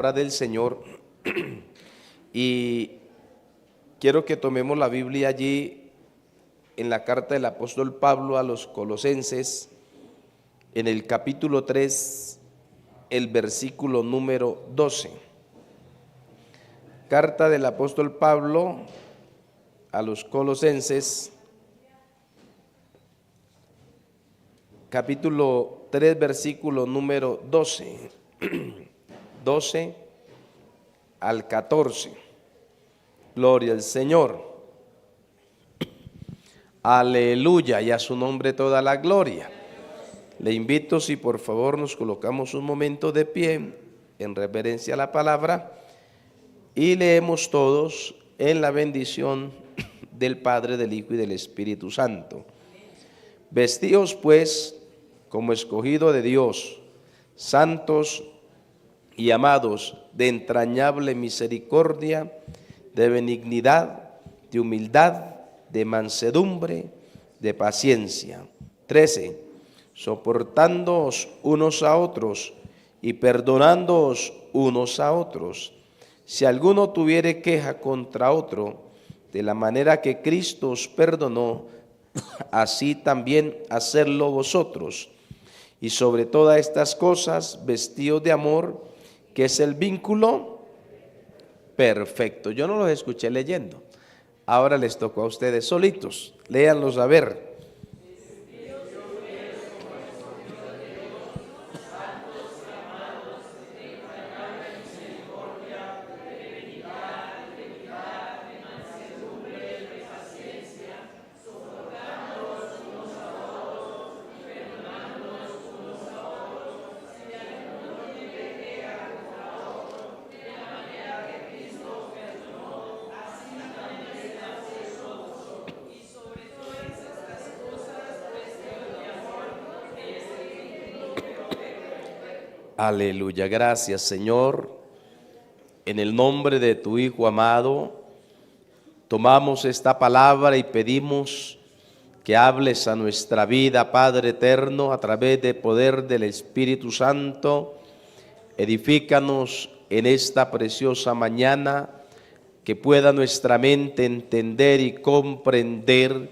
Palabra del Señor. Y quiero que tomemos la Biblia allí en la carta del apóstol Pablo a los Colosenses, en el capítulo 3, el versículo número 12. Carta del apóstol Pablo a los Colosenses, capítulo 3, versículo número 12. 12 al 14. Gloria al Señor. Aleluya, y a su nombre toda la gloria. Le invito, si por favor nos colocamos un momento de pie en reverencia a la palabra y leemos todos en la bendición del Padre, del Hijo y del Espíritu Santo. Vestíos pues como escogido de Dios, santos y amados, de entrañable misericordia, de benignidad, de humildad, de mansedumbre, de paciencia. 13. Soportándoos unos a otros y perdonándoos unos a otros. Si alguno tuviere queja contra otro, de la manera que Cristo os perdonó, así también hacedlo vosotros. Y sobre todas estas cosas, vestíos de amor, que es el vínculo perfecto. Yo no los escuché leyendo. Ahora les tocó a ustedes solitos. Léanlos a ver. Aleluya, gracias Señor. En el nombre de tu Hijo amado, tomamos esta palabra y pedimos que hables a nuestra vida, Padre eterno, a través del poder del Espíritu Santo. Edifícanos en esta preciosa mañana, que pueda nuestra mente entender y comprender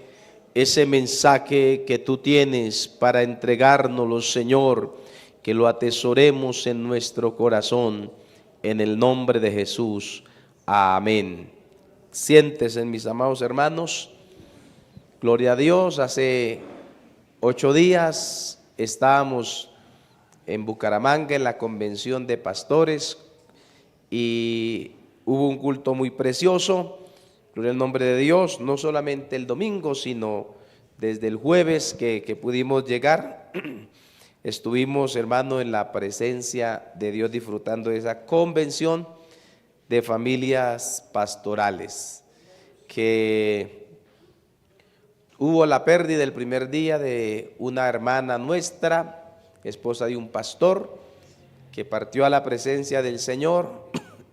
ese mensaje que tú tienes para entregárnoslo, Señor, que lo atesoremos en nuestro corazón, en el nombre de Jesús. Amén. Siéntese, mis amados hermanos. Gloria a Dios. Hace 8 días estábamos en Bucaramanga en la convención de pastores y hubo un culto muy precioso. Gloria al nombre de Dios. No solamente el domingo, sino desde el jueves que pudimos llegar. Estuvimos, hermano, en la presencia de Dios, disfrutando de esa convención de familias pastorales, que hubo la pérdida el primer día de una hermana nuestra, esposa de un pastor, que partió a la presencia del Señor,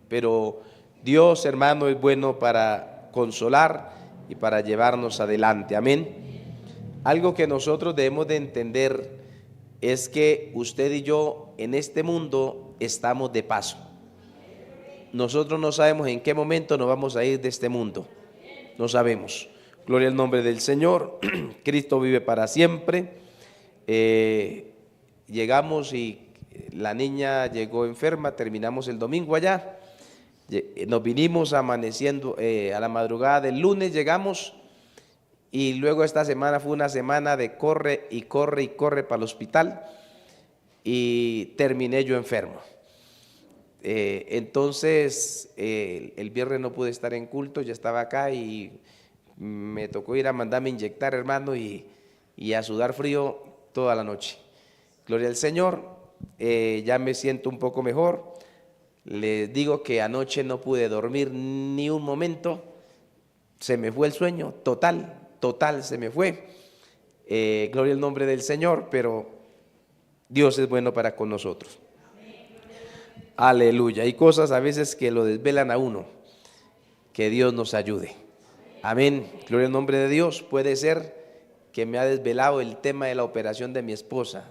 pero Dios, hermano, es bueno para consolar y para llevarnos adelante. Amén. Algo que nosotros debemos de entender es que usted y yo en este mundo estamos de paso. Nosotros no sabemos en qué momento nos vamos a ir de este mundo. No sabemos. Gloria al nombre del Señor. Cristo vive para siempre. Llegamos y la niña llegó enferma, terminamos el domingo allá. Nos vinimos amaneciendo a la madrugada del lunes, llegamos. Y luego esta semana fue una semana de corre y corre y corre para el hospital y terminé yo enfermo. Entonces el viernes no pude estar en culto, ya estaba acá y me tocó ir a mandarme inyectar, hermano, y a sudar frío toda la noche. Gloria al Señor, ya me siento un poco mejor. Les digo que anoche no pude dormir ni un momento, se me fue el sueño, total se me fue. Gloria al nombre del Señor, pero Dios es bueno para con nosotros. Aleluya. Hay cosas a veces que lo desvelan a uno. Que Dios nos ayude. Amén. Gloria al nombre de Dios. Puede ser que me ha desvelado el tema de la operación de mi esposa.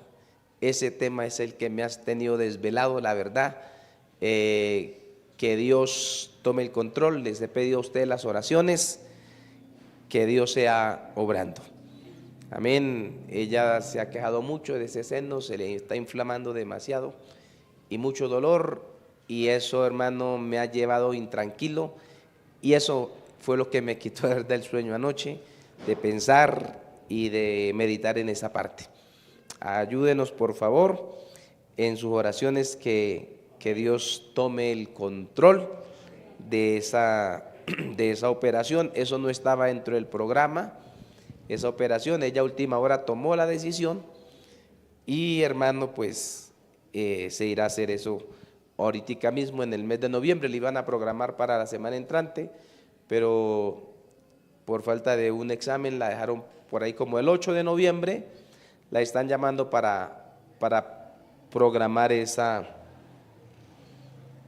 Ese tema es el que me has tenido desvelado, la verdad. Que Dios tome el control. Les he pedido a ustedes las oraciones, que Dios sea obrando. Amén. Ella se ha quejado mucho de ese seno, se le está inflamando demasiado y mucho dolor, y eso, hermano, me ha llevado intranquilo, y eso fue lo que me quitó del sueño anoche, de pensar y de meditar en esa parte. Ayúdenos, por favor, en sus oraciones, que Dios tome el control de esa operación. Eso no estaba dentro del programa, esa operación. Ella a última hora tomó la decisión y, hermano, pues se irá a hacer eso ahorita mismo en el mes de noviembre. Le iban a programar para la semana entrante, pero por falta de un examen la dejaron por ahí como el 8 de noviembre. La están llamando para programar esa,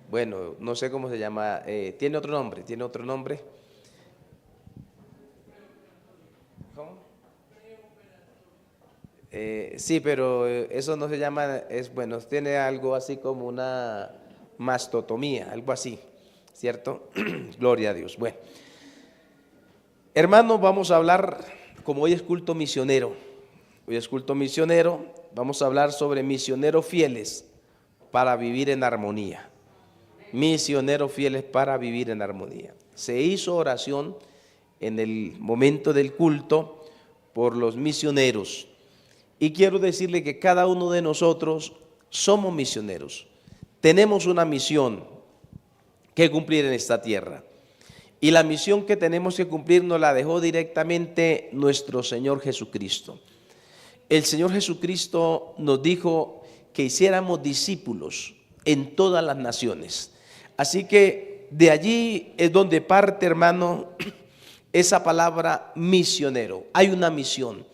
bueno, no sé cómo se llama, tiene otro nombre. ¿Cómo? Sí, pero eso no se llama, bueno, tiene algo así como una mastotomía, algo así, ¿cierto? Gloria a Dios. Bueno, hermanos, vamos a hablar, como hoy es culto misionero, vamos a hablar sobre misioneros fieles para vivir en armonía. Misioneros fieles para vivir en armonía. Se hizo oración en el momento del culto por los misioneros, y quiero decirle que cada uno de nosotros somos misioneros. Tenemos una misión que cumplir en esta tierra, y la misión que tenemos que cumplir nos la dejó directamente nuestro Señor Jesucristo. El Señor Jesucristo nos dijo que hiciéramos discípulos en todas las naciones. Así que de allí es donde parte, hermano, esa palabra misionero. Hay una misión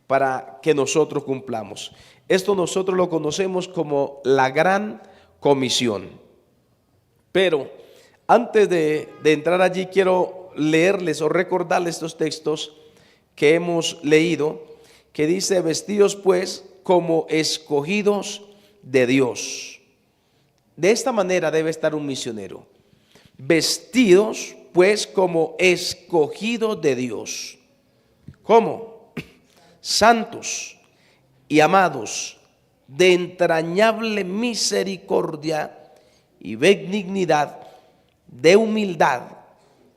para que nosotros cumplamos. Esto nosotros lo conocemos como la gran comisión. Pero antes de entrar allí, quiero leerles o recordarles estos textos que hemos leído, que dice: vestidos pues como escogidos de Dios. De esta manera debe estar un misionero. Vestidos pues como escogidos de Dios. ¿Cómo? Santos y amados, de entrañable misericordia y benignidad, de humildad,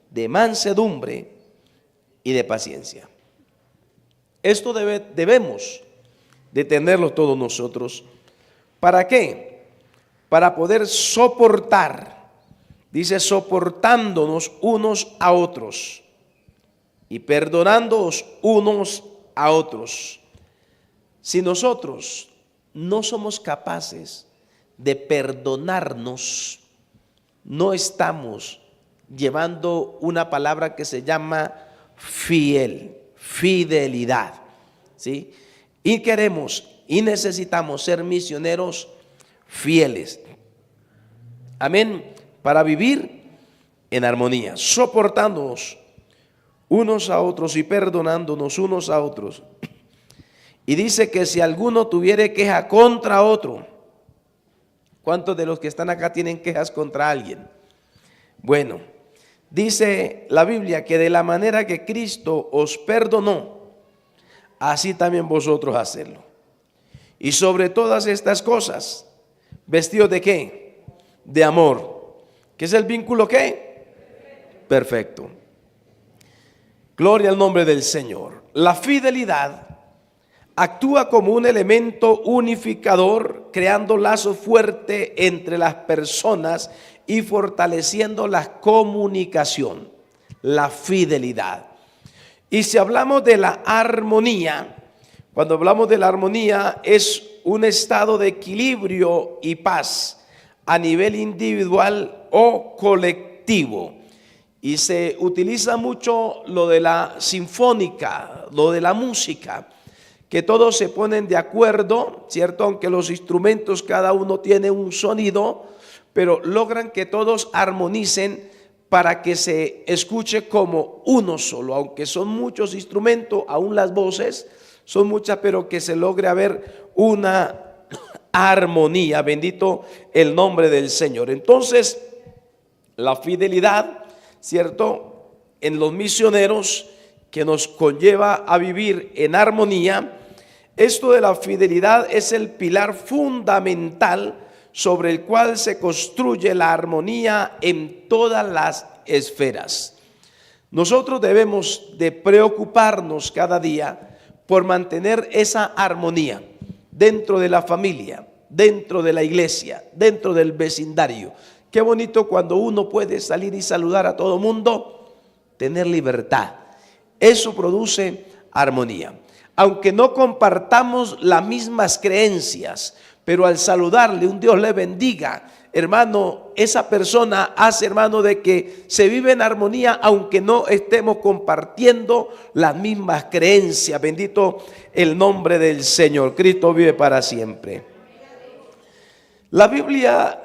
de mansedumbre y de paciencia. Esto debemos de tenerlo todos nosotros. ¿Para qué? Para poder soportar, dice, soportándonos unos a otros y perdonándonos unos a otros. Si nosotros no somos capaces de perdonarnos, no estamos llevando una palabra que se llama fidelidad, ¿sí? Y queremos y necesitamos ser misioneros fieles. Amén. Para vivir en armonía, soportándonos unos a otros y perdonándonos unos a otros. Y dice que si alguno tuviere queja contra otro, ¿cuántos de los que están acá tienen quejas contra alguien? Bueno, dice la Biblia que de la manera que Cristo os perdonó, así también vosotros hacedlo. Y sobre todas estas cosas, ¿vestidos de qué? De amor. ¿Qué es el vínculo qué? Perfecto. Gloria al nombre del Señor. La fidelidad actúa como un elemento unificador, creando lazos fuertes entre las personas y fortaleciendo la comunicación. La fidelidad. Y si hablamos de la armonía, cuando hablamos de la armonía, es un estado de equilibrio y paz a nivel individual o colectivo. Y se utiliza mucho lo de la sinfónica, lo de la música, que todos se ponen de acuerdo, ¿cierto? Aunque los instrumentos cada uno tiene un sonido, pero logran que todos armonicen para que se escuche como uno solo. Aunque son muchos instrumentos, aún las voces son muchas, pero que se logre haber una armonía. Bendito el nombre del Señor. Entonces, la fidelidad, ¿cierto?, en los misioneros, que nos conlleva a vivir en armonía. Esto de la fidelidad es el pilar fundamental sobre el cual se construye la armonía en todas las esferas. Nosotros debemos de preocuparnos cada día por mantener esa armonía dentro de la familia, dentro de la iglesia, dentro del vecindario. Qué bonito cuando uno puede salir y saludar a todo mundo, tener libertad. Eso produce armonía. Aunque no compartamos las mismas creencias, pero al saludarle, un Dios le bendiga, hermano, esa persona hace, hermano, de que se vive en armonía, aunque no estemos compartiendo las mismas creencias. Bendito el nombre del Señor. Cristo vive para siempre. La Biblia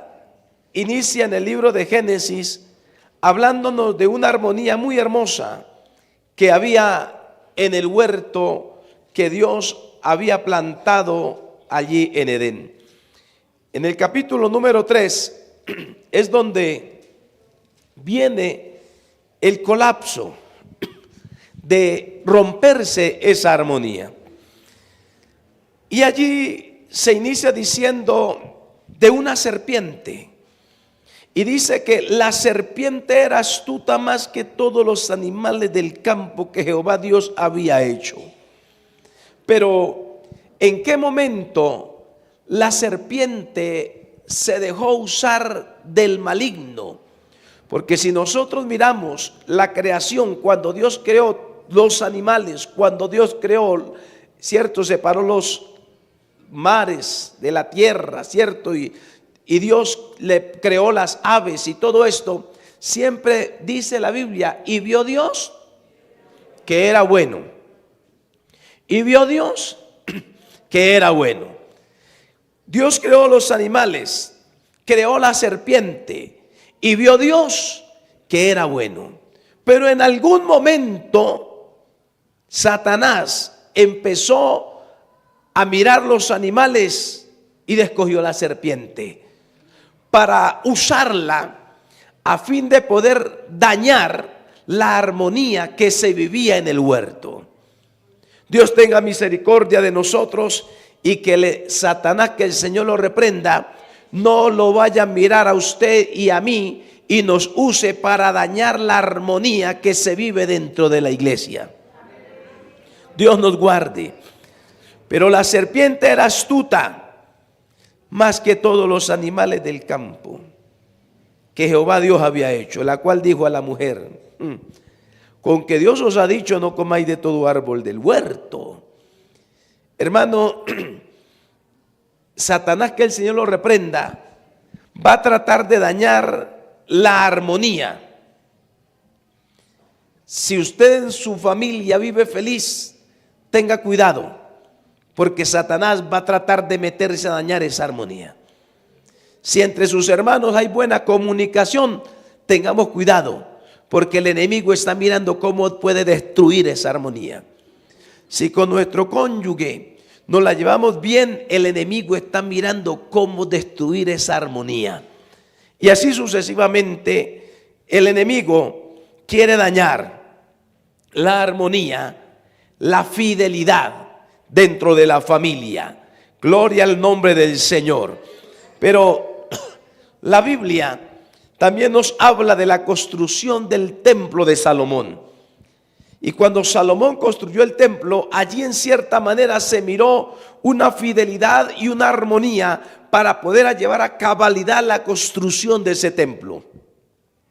inicia en el libro de Génesis hablándonos de una armonía muy hermosa que había en el huerto que Dios había plantado allí en Edén. En el capítulo número 3 es donde viene el colapso de romperse esa armonía. Y allí se inicia diciendo de una serpiente. Y dice que la serpiente era astuta más que todos los animales del campo que Jehová Dios había hecho. Pero ¿en qué momento la serpiente se dejó usar del maligno? Porque si nosotros miramos la creación, cuando Dios creó los animales, cuando Dios creó, cierto, separó los mares de la tierra, cierto, y Dios le creó las aves y todo esto, siempre dice la Biblia, y vio Dios que era bueno. Y vio Dios que era bueno. Dios creó los animales, creó la serpiente, y vio Dios que era bueno. Pero en algún momento Satanás empezó a mirar los animales y escogió la serpiente para usarla a fin de poder dañar la armonía que se vivía en el huerto. Dios tenga misericordia de nosotros y que Satanás, que el Señor lo reprenda, no lo vaya a mirar a usted y a mí y nos use para dañar la armonía que se vive dentro de la iglesia. Dios nos guarde. Pero la serpiente era astuta más que todos los animales del campo que Jehová Dios había hecho, la cual dijo a la mujer: con que Dios os ha dicho, no comáis de todo árbol del huerto. Hermano, Satanás, que el Señor lo reprenda, va a tratar de dañar la armonía. Si usted en su familia vive feliz, tenga cuidado, porque Satanás va a tratar de meterse a dañar esa armonía. Si entre sus hermanos hay buena comunicación, tengamos cuidado, porque el enemigo está mirando cómo puede destruir esa armonía. Si con nuestro cónyuge nos la llevamos bien, el enemigo está mirando cómo destruir esa armonía. Y así sucesivamente, el enemigo quiere dañar la armonía, la fidelidad dentro de la familia. Gloria al nombre del Señor. Pero la Biblia también nos habla de la construcción del templo de Salomón. Y cuando Salomón construyó el templo, allí en cierta manera se miró una fidelidad y una armonía para poder llevar a cabalidad la construcción de ese templo.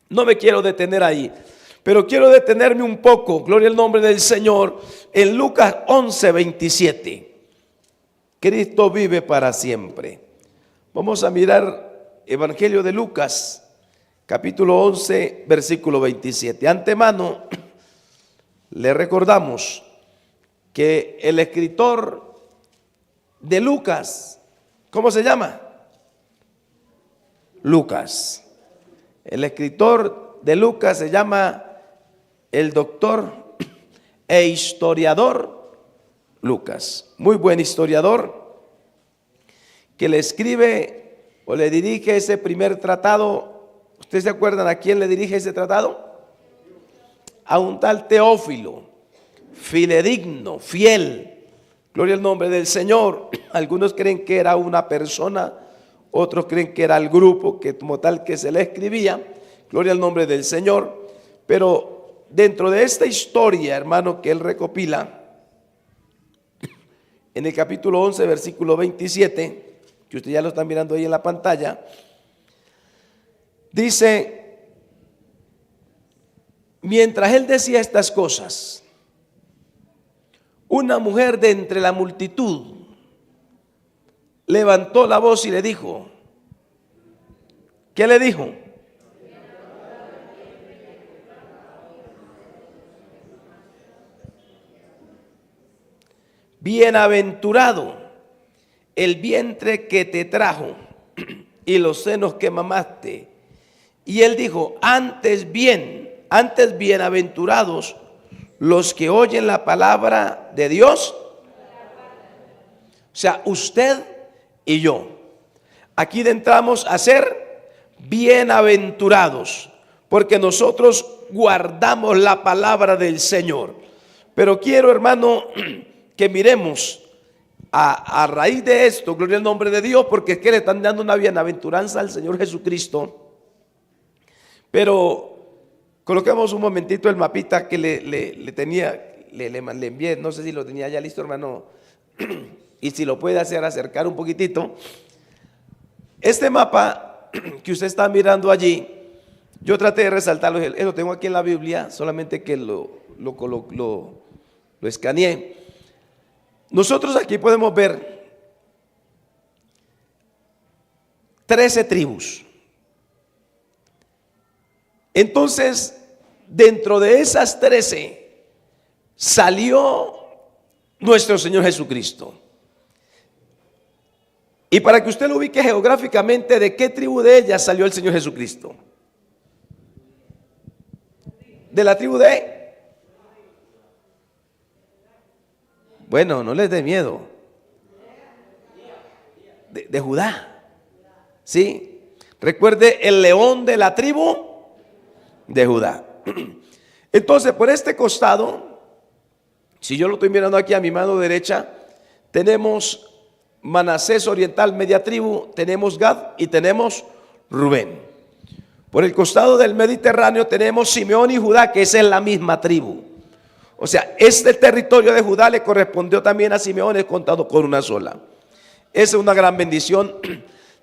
No me quiero detener ahí, pero quiero detenerme un poco, gloria al nombre del Señor, en Lucas 11:27. Cristo vive para siempre. Vamos a mirar Evangelio de Lucas, capítulo 11, versículo 27. Antemano, le recordamos que el escritor de Lucas, ¿cómo se llama? Lucas. El escritor de Lucas se llama el doctor e historiador Lucas. Muy buen historiador, que le escribe o le dirige ese primer tratado. ¿Ustedes se acuerdan a quién le dirige ese tratado? A un tal Teófilo, fidedigno, fiel. Gloria al nombre del Señor. Algunos creen que era una persona, otros creen que era el grupo que como tal que se le escribía. Gloria al nombre del Señor. Pero dentro de esta historia, hermano, que él recopila, en el capítulo 11, versículo 27, que usted ya lo está mirando ahí en la pantalla, dice: mientras él decía estas cosas, una mujer de entre la multitud levantó la voz y le dijo. ¿Qué le dijo? Bienaventurado el vientre que te trajo y los senos que mamaste. Y él dijo: antes bienaventurados los que oyen la palabra de Dios. O sea, usted y yo. Aquí entramos a ser bienaventurados, porque nosotros guardamos la palabra del Señor. Pero quiero, hermano, que miremos a raíz de esto, gloria al nombre de Dios, porque es que le están dando una bienaventuranza al Señor Jesucristo. Pero coloquemos un momentito el mapita que le envié, no sé si lo tenía ya listo, hermano, y si lo puede hacer acercar un poquitito. Este mapa que usted está mirando allí, yo traté de resaltarlo, lo tengo aquí en la Biblia, solamente que lo escaneé. Nosotros aquí podemos ver 13 tribus. Entonces, dentro de esas 13 salió nuestro Señor Jesucristo. Y para que usted lo ubique geográficamente, ¿de qué tribu de ellas salió el Señor Jesucristo? De la tribu de... Bueno, no les dé miedo. De Judá. ¿Sí? Recuerde, el león de la tribu de Judá. Entonces, por este costado, si yo lo estoy mirando aquí a mi mano derecha, tenemos Manasés oriental, media tribu, tenemos Gad y tenemos Rubén. Por el costado del Mediterráneo tenemos Simeón y Judá, que es en la misma tribu. O sea, este territorio de Judá le correspondió también a Simeón, es contado con una sola. Esa es una gran bendición.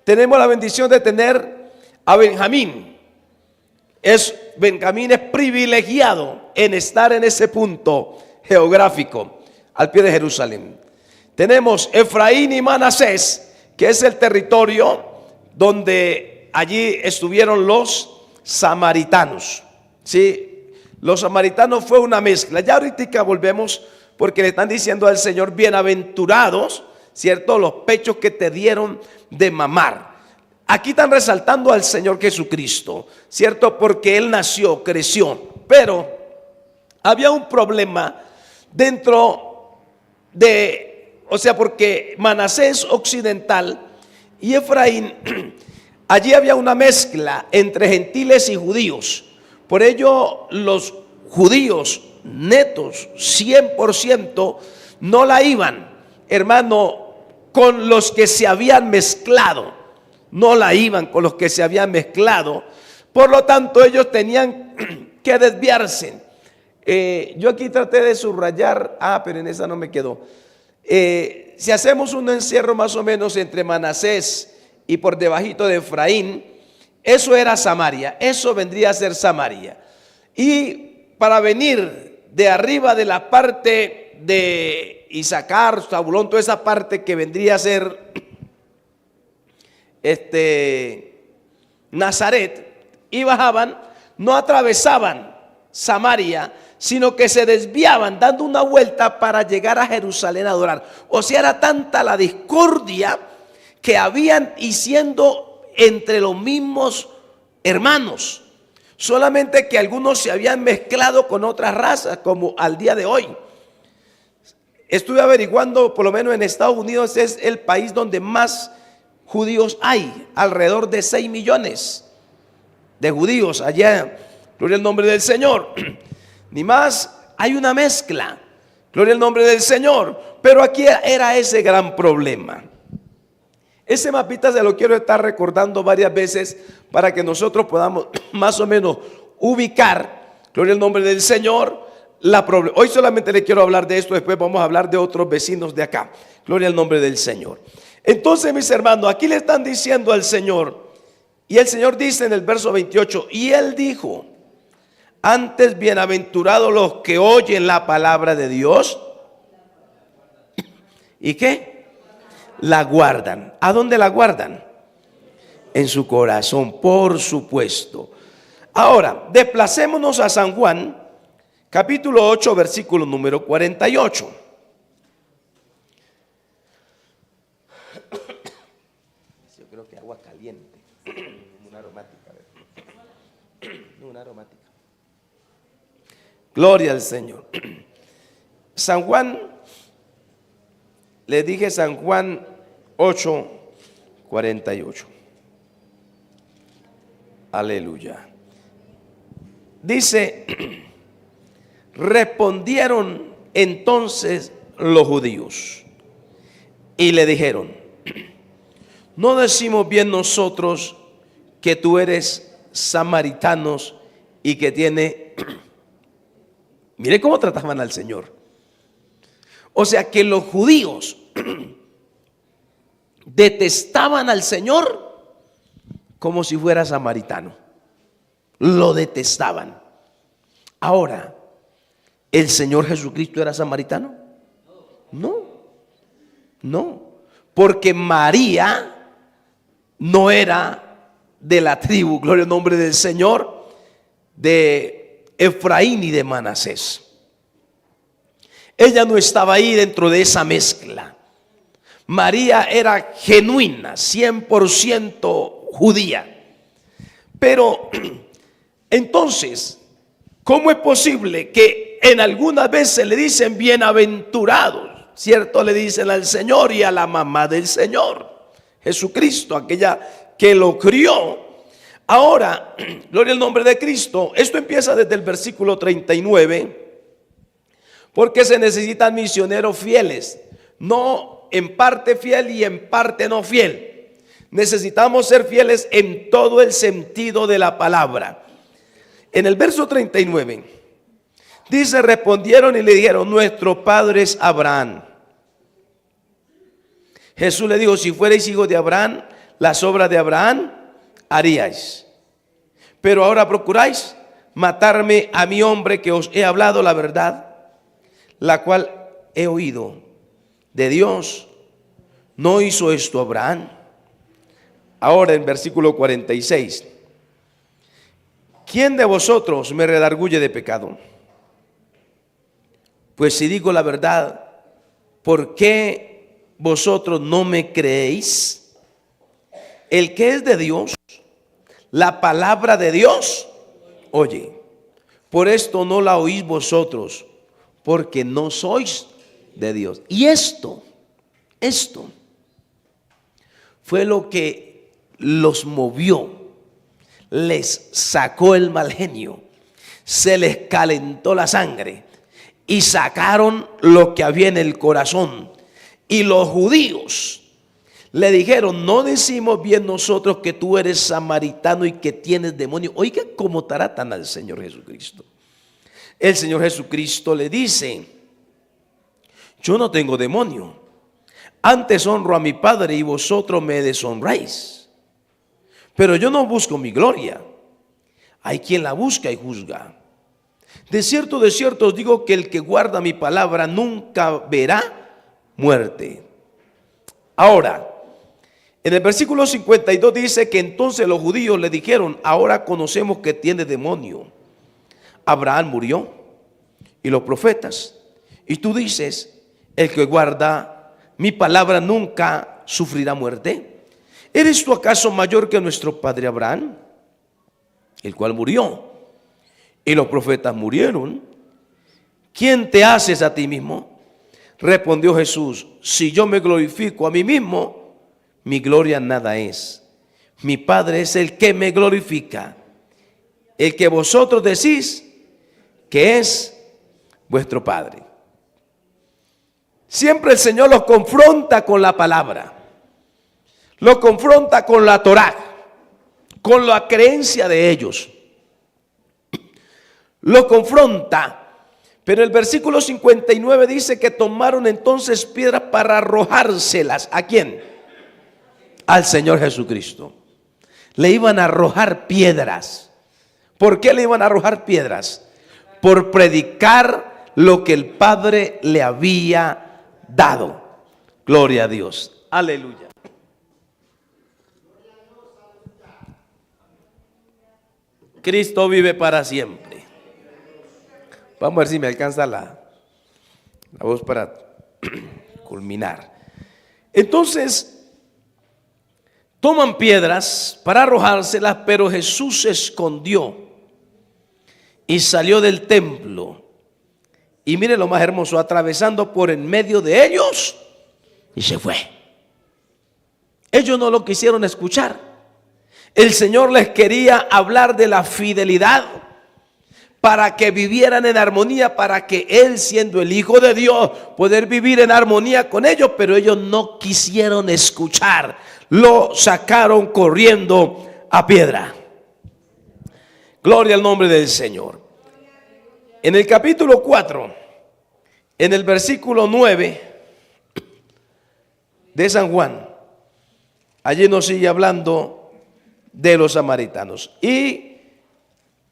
Tenemos la bendición de tener a Benjamín. Benjamín es privilegiado en estar en ese punto geográfico, al pie de Jerusalén. Tenemos Efraín y Manasés, que es el territorio donde allí estuvieron los samaritanos. ¿Sí? Los samaritanos fue una mezcla. Ya ahorita volvemos, porque le están diciendo al Señor: bienaventurados, ¿cierto?, los pechos que te dieron de mamar. Aquí están resaltando al Señor Jesucristo, ¿cierto?, porque Él nació, creció. Pero había un problema dentro de, o sea, porque Manasés occidental y Efraín, allí había una mezcla entre gentiles y judíos. Por ello, los judíos netos, 100%, no la iban, hermano, con los que se habían mezclado. No la iban con los que se habían mezclado. Por lo tanto, ellos tenían que desviarse. Yo aquí traté de subrayar, pero en esa no me quedó. Si hacemos un encierro más o menos entre Manasés y por debajito de Efraín, eso era Samaria, eso vendría a ser Samaria. Y para venir de arriba de la parte de Isaacar, Zabulón, toda esa parte que vendría a ser Nazaret, y bajaban, no atravesaban Samaria, sino que se desviaban dando una vuelta para llegar a Jerusalén a adorar. O sea, era tanta la discordia que habían y siendo entre los mismos hermanos, solamente que algunos se habían mezclado con otras razas, como al día de hoy. Estuve averiguando, por lo menos en Estados Unidos es el país donde más judíos hay? Alrededor de 6 millones de judíos allá. Gloria al nombre del Señor. Ni más, hay una mezcla. Gloria al nombre del Señor. Pero aquí era ese gran problema. Ese mapita se lo quiero estar recordando varias veces para que nosotros podamos más o menos ubicar, gloria al nombre del Señor, hoy solamente le quiero hablar de esto, después vamos a hablar de otros vecinos de acá. Gloria al nombre del Señor. Entonces, mis hermanos, aquí le están diciendo al Señor, y el Señor dice en el verso 28, y Él dijo, antes bienaventurados los que oyen la palabra de Dios, ¿y qué? La guardan. ¿A dónde la guardan? En su corazón, por supuesto. Ahora, desplacémonos a San Juan, capítulo 8, versículo número 48. Yo creo que agua caliente, una aromática. Una aromática. Gloria al Señor. San Juan, le dije San Juan 8, 48. Aleluya. Dice, respondieron entonces los judíos y le dijeron, ¿no decimos bien nosotros que tú eres samaritanos y que tiene... Mire cómo trataban al Señor. O sea que los judíos detestaban al Señor como si fuera samaritano. Lo detestaban. Ahora, ¿el Señor Jesucristo era samaritano? No, no. Porque María no era de la tribu, gloria al nombre del Señor, de Efraín y de Manasés. Ella no estaba ahí dentro de esa mezcla. María era genuina, 100% judía. Pero entonces, ¿cómo es posible que en algunas veces le dicen bienaventurados? ¿Cierto? Le dicen al Señor y a la mamá del Señor, Jesucristo, aquella que lo crió. Ahora, gloria al nombre de Cristo. Esto empieza desde el versículo 39. Porque se necesitan misioneros fieles, no en parte fiel y en parte no fiel. Necesitamos ser fieles en todo el sentido de la palabra. En el verso 39 dice, respondieron y le dijeron, nuestro padre es Abraham. Jesús le dijo, si fuerais hijos de Abraham, las obras de Abraham haríais. Pero ahora procuráis matarme a mi hombre que os he hablado la verdad, la cual he oído de Dios. ¿No hizo esto Abraham? Ahora en versículo 46. ¿Quién de vosotros me redarguye de pecado? Pues si digo la verdad, ¿por qué vosotros no me creéis? El que es de Dios, la palabra de Dios, oye, por esto no la oís vosotros, porque no sois de Dios. Y esto fue lo que los movió, les sacó el mal genio, se les calentó la sangre y sacaron lo que había en el corazón. Y los judíos le dijeron, no decimos bien nosotros que tú eres samaritano y que tienes demonio. Oiga cómo tratan al Señor Jesucristo. El Señor Jesucristo le dice, yo no tengo demonio, antes honro a mi Padre y vosotros me deshonráis. Pero yo no busco mi gloria, hay quien la busca y juzga. De cierto os digo que el que guarda mi palabra nunca verá muerte. Ahora, en el versículo 52 dice que entonces los judíos le dijeron, ahora conocemos que tiene demonio. Abraham murió y los profetas, y tú dices, el que guarda mi palabra nunca sufrirá muerte. ¿Eres tú acaso mayor que nuestro padre Abraham, el cual murió y los profetas murieron? ¿Quién te haces a ti mismo? Respondió Jesús, si yo me glorifico a mí mismo, mi gloria nada es. Mi Padre es el que me glorifica, el que vosotros decís que es vuestro Padre. Siempre el Señor los confronta con la palabra, los confronta con la Torá, con la creencia de ellos. Los confronta. Pero el versículo 59 dice que tomaron entonces piedras para arrojárselas. ¿A quién? Al Señor Jesucristo. Le iban a arrojar piedras. ¿Por qué le iban a arrojar piedras? Por predicar lo que el Padre le había dado. Gloria a Dios. Aleluya. Cristo vive para siempre. Vamos a ver si me alcanza la voz para culminar. Entonces, toman piedras para arrojárselas, pero Jesús se escondió y salió del templo. Y mire lo más hermoso, atravesando por en medio de ellos, y se fue. Ellos no lo quisieron escuchar. El Señor les quería hablar de la fidelidad, para que vivieran en armonía, para que Él, siendo el Hijo de Dios, poder vivir en armonía con ellos. Pero ellos no quisieron escuchar, lo sacaron corriendo a piedra. Gloria al nombre del Señor. En el capítulo 4, en el versículo 9 de San Juan, allí nos sigue hablando de los samaritanos. Y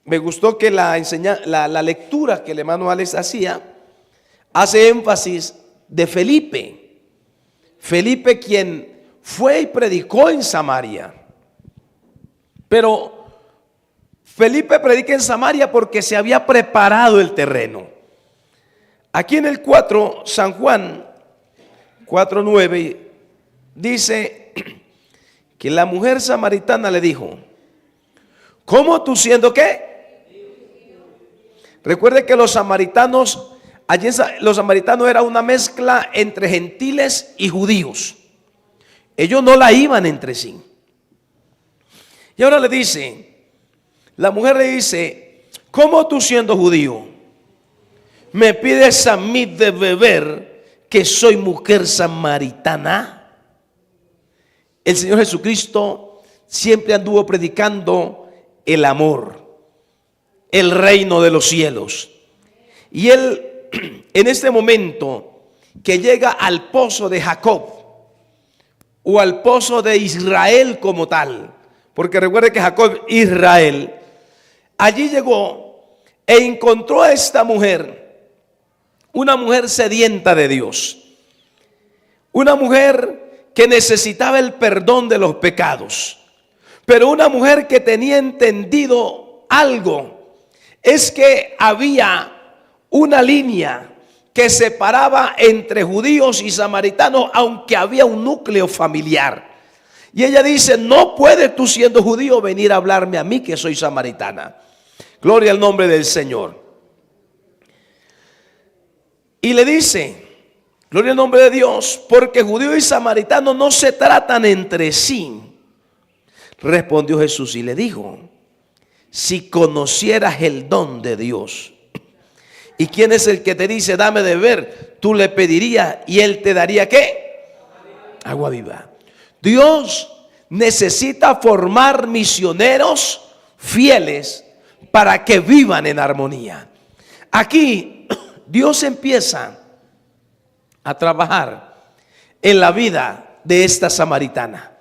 me gustó que la lectura que el hermano Alex hacía hace énfasis de Felipe. Felipe, quien fue y predicó en Samaria. Pero Felipe predica en Samaria porque se había preparado el terreno. Aquí en el 4, San Juan 4:9 dice que la mujer samaritana le dijo: ¿cómo tú siendo qué? Recuerde que los samaritanos, los samaritanos era una mezcla entre gentiles y judíos. Ellos no la iban entre sí. Y ahora le dice, la mujer le dice: ¿cómo tú siendo judío me pides a mí de beber, que soy mujer samaritana? El Señor Jesucristo siempre anduvo predicando el amor, el reino de los cielos. Y Él, en este momento que llega al pozo de Jacob, o al pozo de Israel como tal, porque recuerde que Jacob, Israel, allí llegó e encontró a esta mujer, una mujer sedienta de Dios, una mujer que necesitaba el perdón de los pecados, pero una mujer que tenía entendido algo. Es que había una línea que separaba entre judíos y samaritanos, aunque había un núcleo familiar. Y ella dice: no puedes tú, siendo judío, venir a hablarme a mí que soy samaritana. Gloria al nombre del Señor. Y le dice: gloria al nombre de Dios, porque judío y samaritano no se tratan entre sí. Respondió Jesús y le dijo: si conocieras el don de Dios, y quién es el que te dice dame de beber, tú le pedirías y él te daría ¿qué? Agua viva. Dios necesita formar misioneros fieles para que vivan en armonía. Aquí Dios empieza a trabajar en la vida de esta samaritana.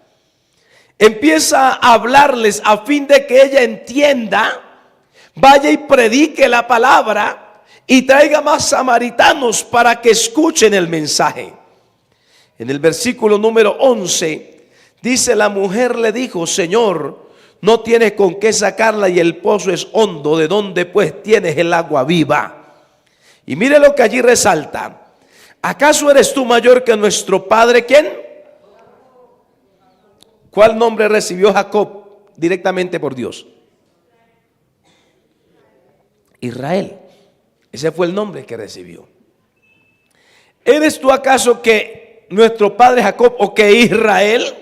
Empieza a hablarles a fin de que ella entienda, vaya y predique la palabra y traiga más samaritanos para que escuchen el mensaje. En el versículo número 11 dice: la mujer le dijo: Señor, no tienes con qué sacarla y el pozo es hondo, ¿de dónde pues tienes el agua viva? Y mire lo que allí resalta: ¿acaso eres tú mayor que nuestro padre? ¿Quién? ¿Cuál nombre recibió Jacob directamente por Dios? Israel. Ese fue el nombre que recibió. ¿Eres tú acaso que nuestro padre Jacob o que Israel?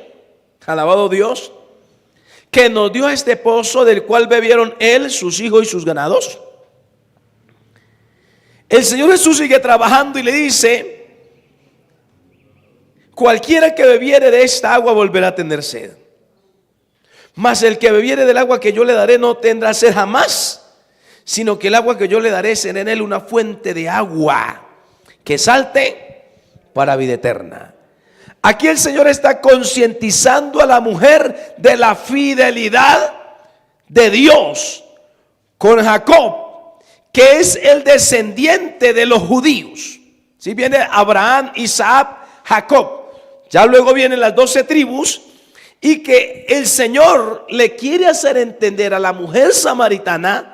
Alabado Dios, que nos dio este pozo del cual bebieron él, sus hijos y sus ganados. El Señor Jesús sigue trabajando y le dice: cualquiera que bebiere de esta agua volverá a tener sed, mas el que bebiere del agua que yo le daré no tendrá sed jamás, sino que el agua que yo le daré será en él una fuente de agua que salte para vida eterna. Aquí el Señor está concientizando a la mujer de la fidelidad de Dios con Jacob, que es el descendiente de los judíos. Si viene Abraham, Isaac, Jacob, ya luego vienen las 12 tribus, y que el Señor le quiere hacer entender a la mujer samaritana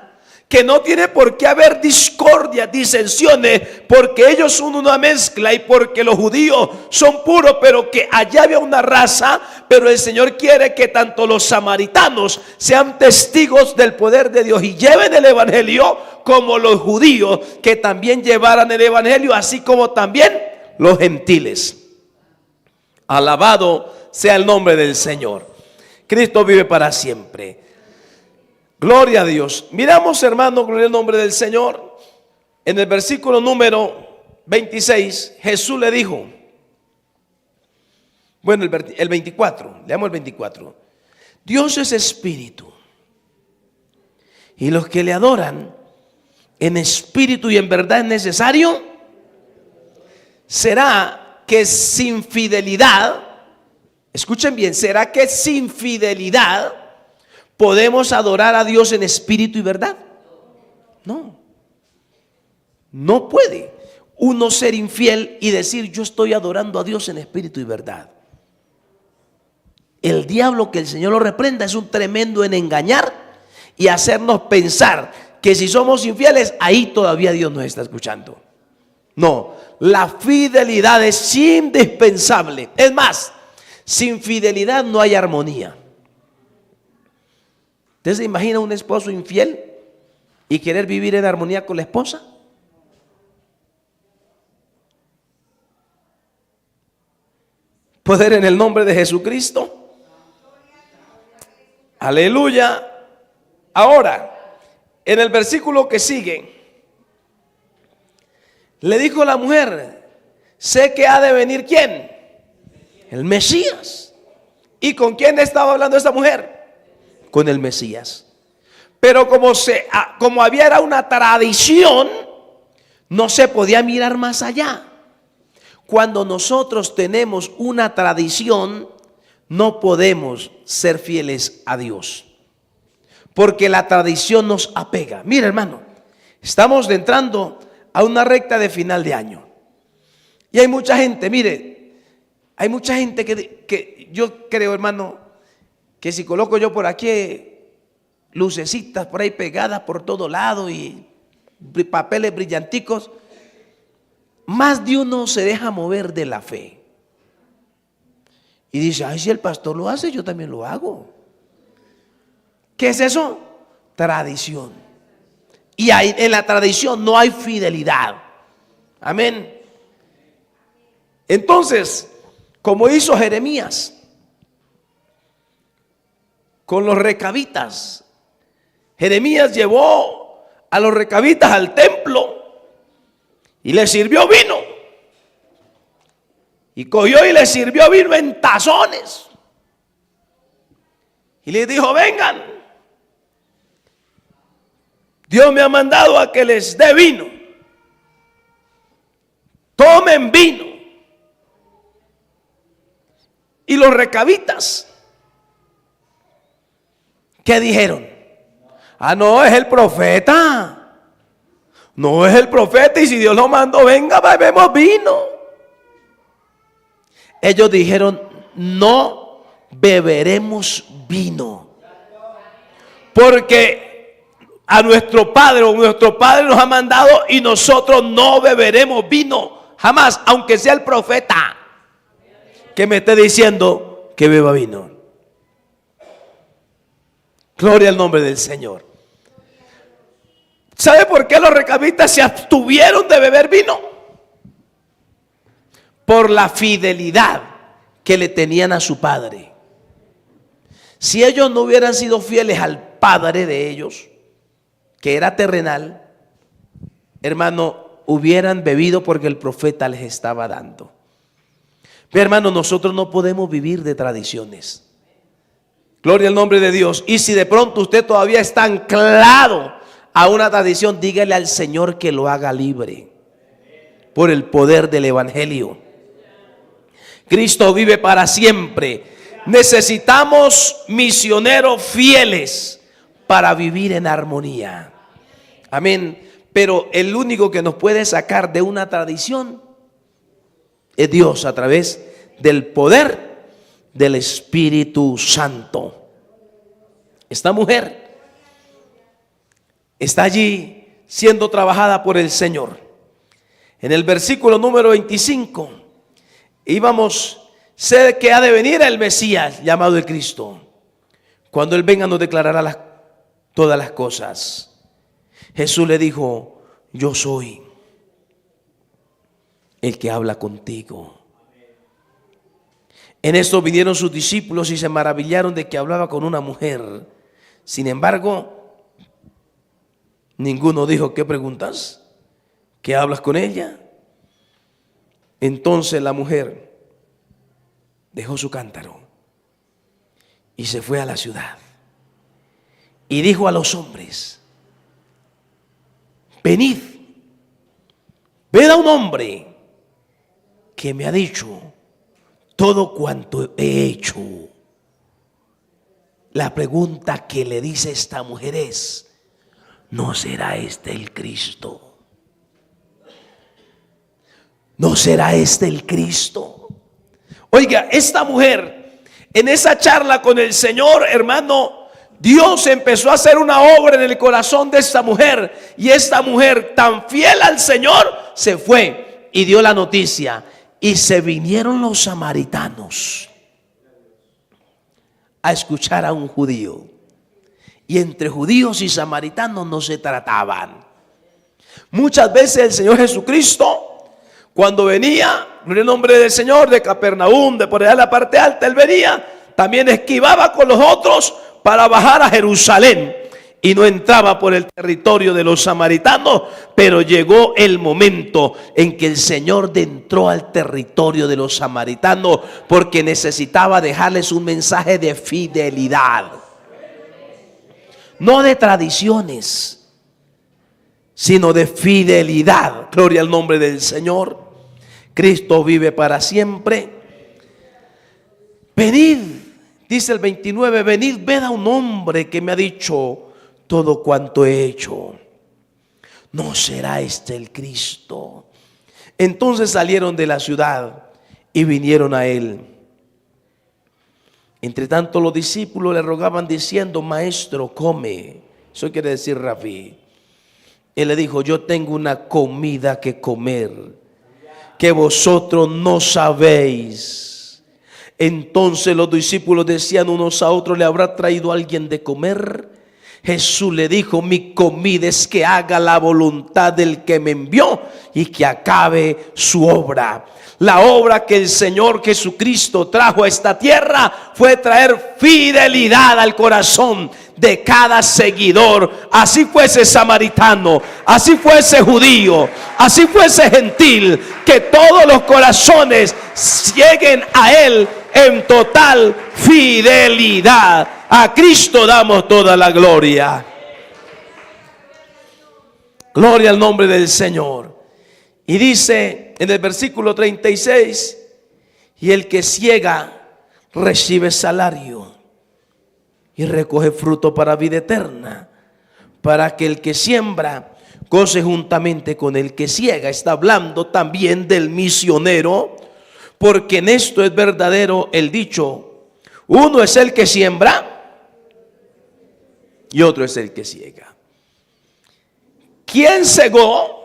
que no tiene por qué haber discordia, disensiones, porque ellos son una mezcla y porque los judíos son puros, pero que allá había una raza. Pero el Señor quiere que tanto los samaritanos sean testigos del poder de Dios y lleven el evangelio, como los judíos que también llevaran el evangelio, así como también los gentiles. Alabado sea el nombre del Señor. Cristo vive para siempre. Gloria a Dios. Miramos, hermano, gloria al nombre del Señor. En el versículo número 26, Jesús le dijo, bueno, el 24, leamos el 24. Dios es espíritu, y los que le adoran en espíritu y en verdad es necesario. Será que sin fidelidad, escuchen bien, será que sin fidelidad podemos adorar a Dios en espíritu y verdad? No, no puede uno ser infiel y decir: yo estoy adorando a Dios en espíritu y verdad. El diablo, que el Señor lo reprenda, es un tremendo en engañar y hacernos pensar que si somos infieles, ahí todavía Dios nos está escuchando. No, la fidelidad es indispensable. Es más, sin fidelidad no hay armonía. ¿Usted se imagina un esposo infiel y querer vivir en armonía con la esposa? Poder en el nombre de Jesucristo. Aleluya. Ahora, en el versículo que sigue, le dijo la mujer: sé que ha de venir ¿quién? El Mesías. ¿Y con quién estaba hablando esta mujer? Con el Mesías. Pero como había era una tradición, no se podía mirar más allá. Cuando nosotros tenemos una tradición, no podemos ser fieles a Dios, porque la tradición nos apega. Mira, hermano, estamos entrando a una recta de final de año, y hay mucha gente, mire, hay mucha gente que yo creo, hermano, que si coloco yo por aquí lucecitas por ahí pegadas por todo lado y papeles brillanticos, más de uno se deja mover de la fe y dice: ay, si el pastor lo hace, yo también lo hago. ¿Qué es eso? Tradición. Y en la tradición no hay fidelidad. Amén. Entonces, como hizo Jeremías con los recabitas, Jeremías llevó a los recabitas al templo y les sirvió vino. Y cogió y les sirvió vino en tazones. Y les dijo: vengan, Dios me ha mandado a que les dé vino. Tomen vino. Y los recabitas, ¿qué dijeron? Ah, no, es el profeta. No, es el profeta, y si Dios lo mandó, venga, bebemos vino. Ellos dijeron: no beberemos vino, porque a nuestro padre nos ha mandado, y nosotros no beberemos vino jamás, aunque sea el profeta que me esté diciendo que beba vino. Gloria al nombre del Señor. ¿Sabe por qué los recabitas se abstuvieron de beber vino? Por la fidelidad que le tenían a su padre. Si ellos no hubieran sido fieles al padre de ellos, que era terrenal, hermano, hubieran bebido porque el profeta les estaba dando. Pero hermano, nosotros no podemos vivir de tradiciones. Gloria al nombre de Dios. Y si de pronto usted todavía está anclado a una tradición, dígale al Señor que lo haga libre por el poder del evangelio. Cristo vive para siempre. Necesitamos misioneros fieles para vivir en armonía. Amén. Pero el único que nos puede sacar de una tradición es Dios, a través del poder del Espíritu Santo. Esta mujer está allí siendo trabajada por el Señor. En el versículo número 25, íbamos, sé que ha de venir el Mesías, llamado el Cristo. Cuando Él venga nos declarará todas las cosas. Jesús le dijo: yo soy el que habla contigo. En esto vinieron sus discípulos y se maravillaron de que hablaba con una mujer. Sin embargo, ninguno dijo: ¿qué preguntas? ¿Qué hablas con ella? Entonces la mujer dejó su cántaro y se fue a la ciudad y dijo a los hombres: venid, ved a un hombre que me ha dicho todo cuanto he hecho. La pregunta que le dice esta mujer es: ¿no será este el Cristo? ¿No será este el Cristo? Oiga, esta mujer, en esa charla con el Señor, hermano, Dios empezó a hacer una obra en el corazón de esta mujer. Y esta mujer, tan fiel al Señor, se fue y dio la noticia. Y se vinieron los samaritanos a escuchar a un judío. Y entre judíos y samaritanos no se trataban. Muchas veces el Señor Jesucristo, cuando venía, en el nombre del Señor, de Capernaum, de por allá en la parte alta, Él venía, también esquivaba con los otros para bajar a Jerusalén. Y no entraba por el territorio de los samaritanos. Pero llegó el momento en que el Señor entró al territorio de los samaritanos, porque necesitaba dejarles un mensaje de fidelidad. No de tradiciones, sino de fidelidad. Gloria al nombre del Señor. Cristo vive para siempre. Venid, dice el 29, venid, ved a un hombre que me ha dicho todo cuanto he hecho. ¿No será este el Cristo? Entonces salieron de la ciudad y vinieron a él. Entre tanto los discípulos le rogaban diciendo: maestro, come. Eso quiere decir rabí. Él le dijo: yo tengo una comida que comer que vosotros no sabéis. Entonces los discípulos decían unos a otros: ¿le habrá traído alguien de comer? Jesús le dijo: mi comida es que haga la voluntad del que me envió y que acabe su obra. La obra que el Señor Jesucristo trajo a esta tierra fue traer fidelidad al corazón de cada seguidor. Así fuese samaritano, así fuese judío, así fuese gentil, que todos los corazones lleguen a Él en total fidelidad. A Cristo damos toda la gloria. Gloria al nombre del Señor. Y dice en el versículo 36: y el que siega recibe salario y recoge fruto para vida eterna, para que el que siembra goce juntamente con el que siega. Está hablando también del misionero, porque en esto es verdadero el dicho: uno es el que siembra y otro es el que siega. ¿Quién segó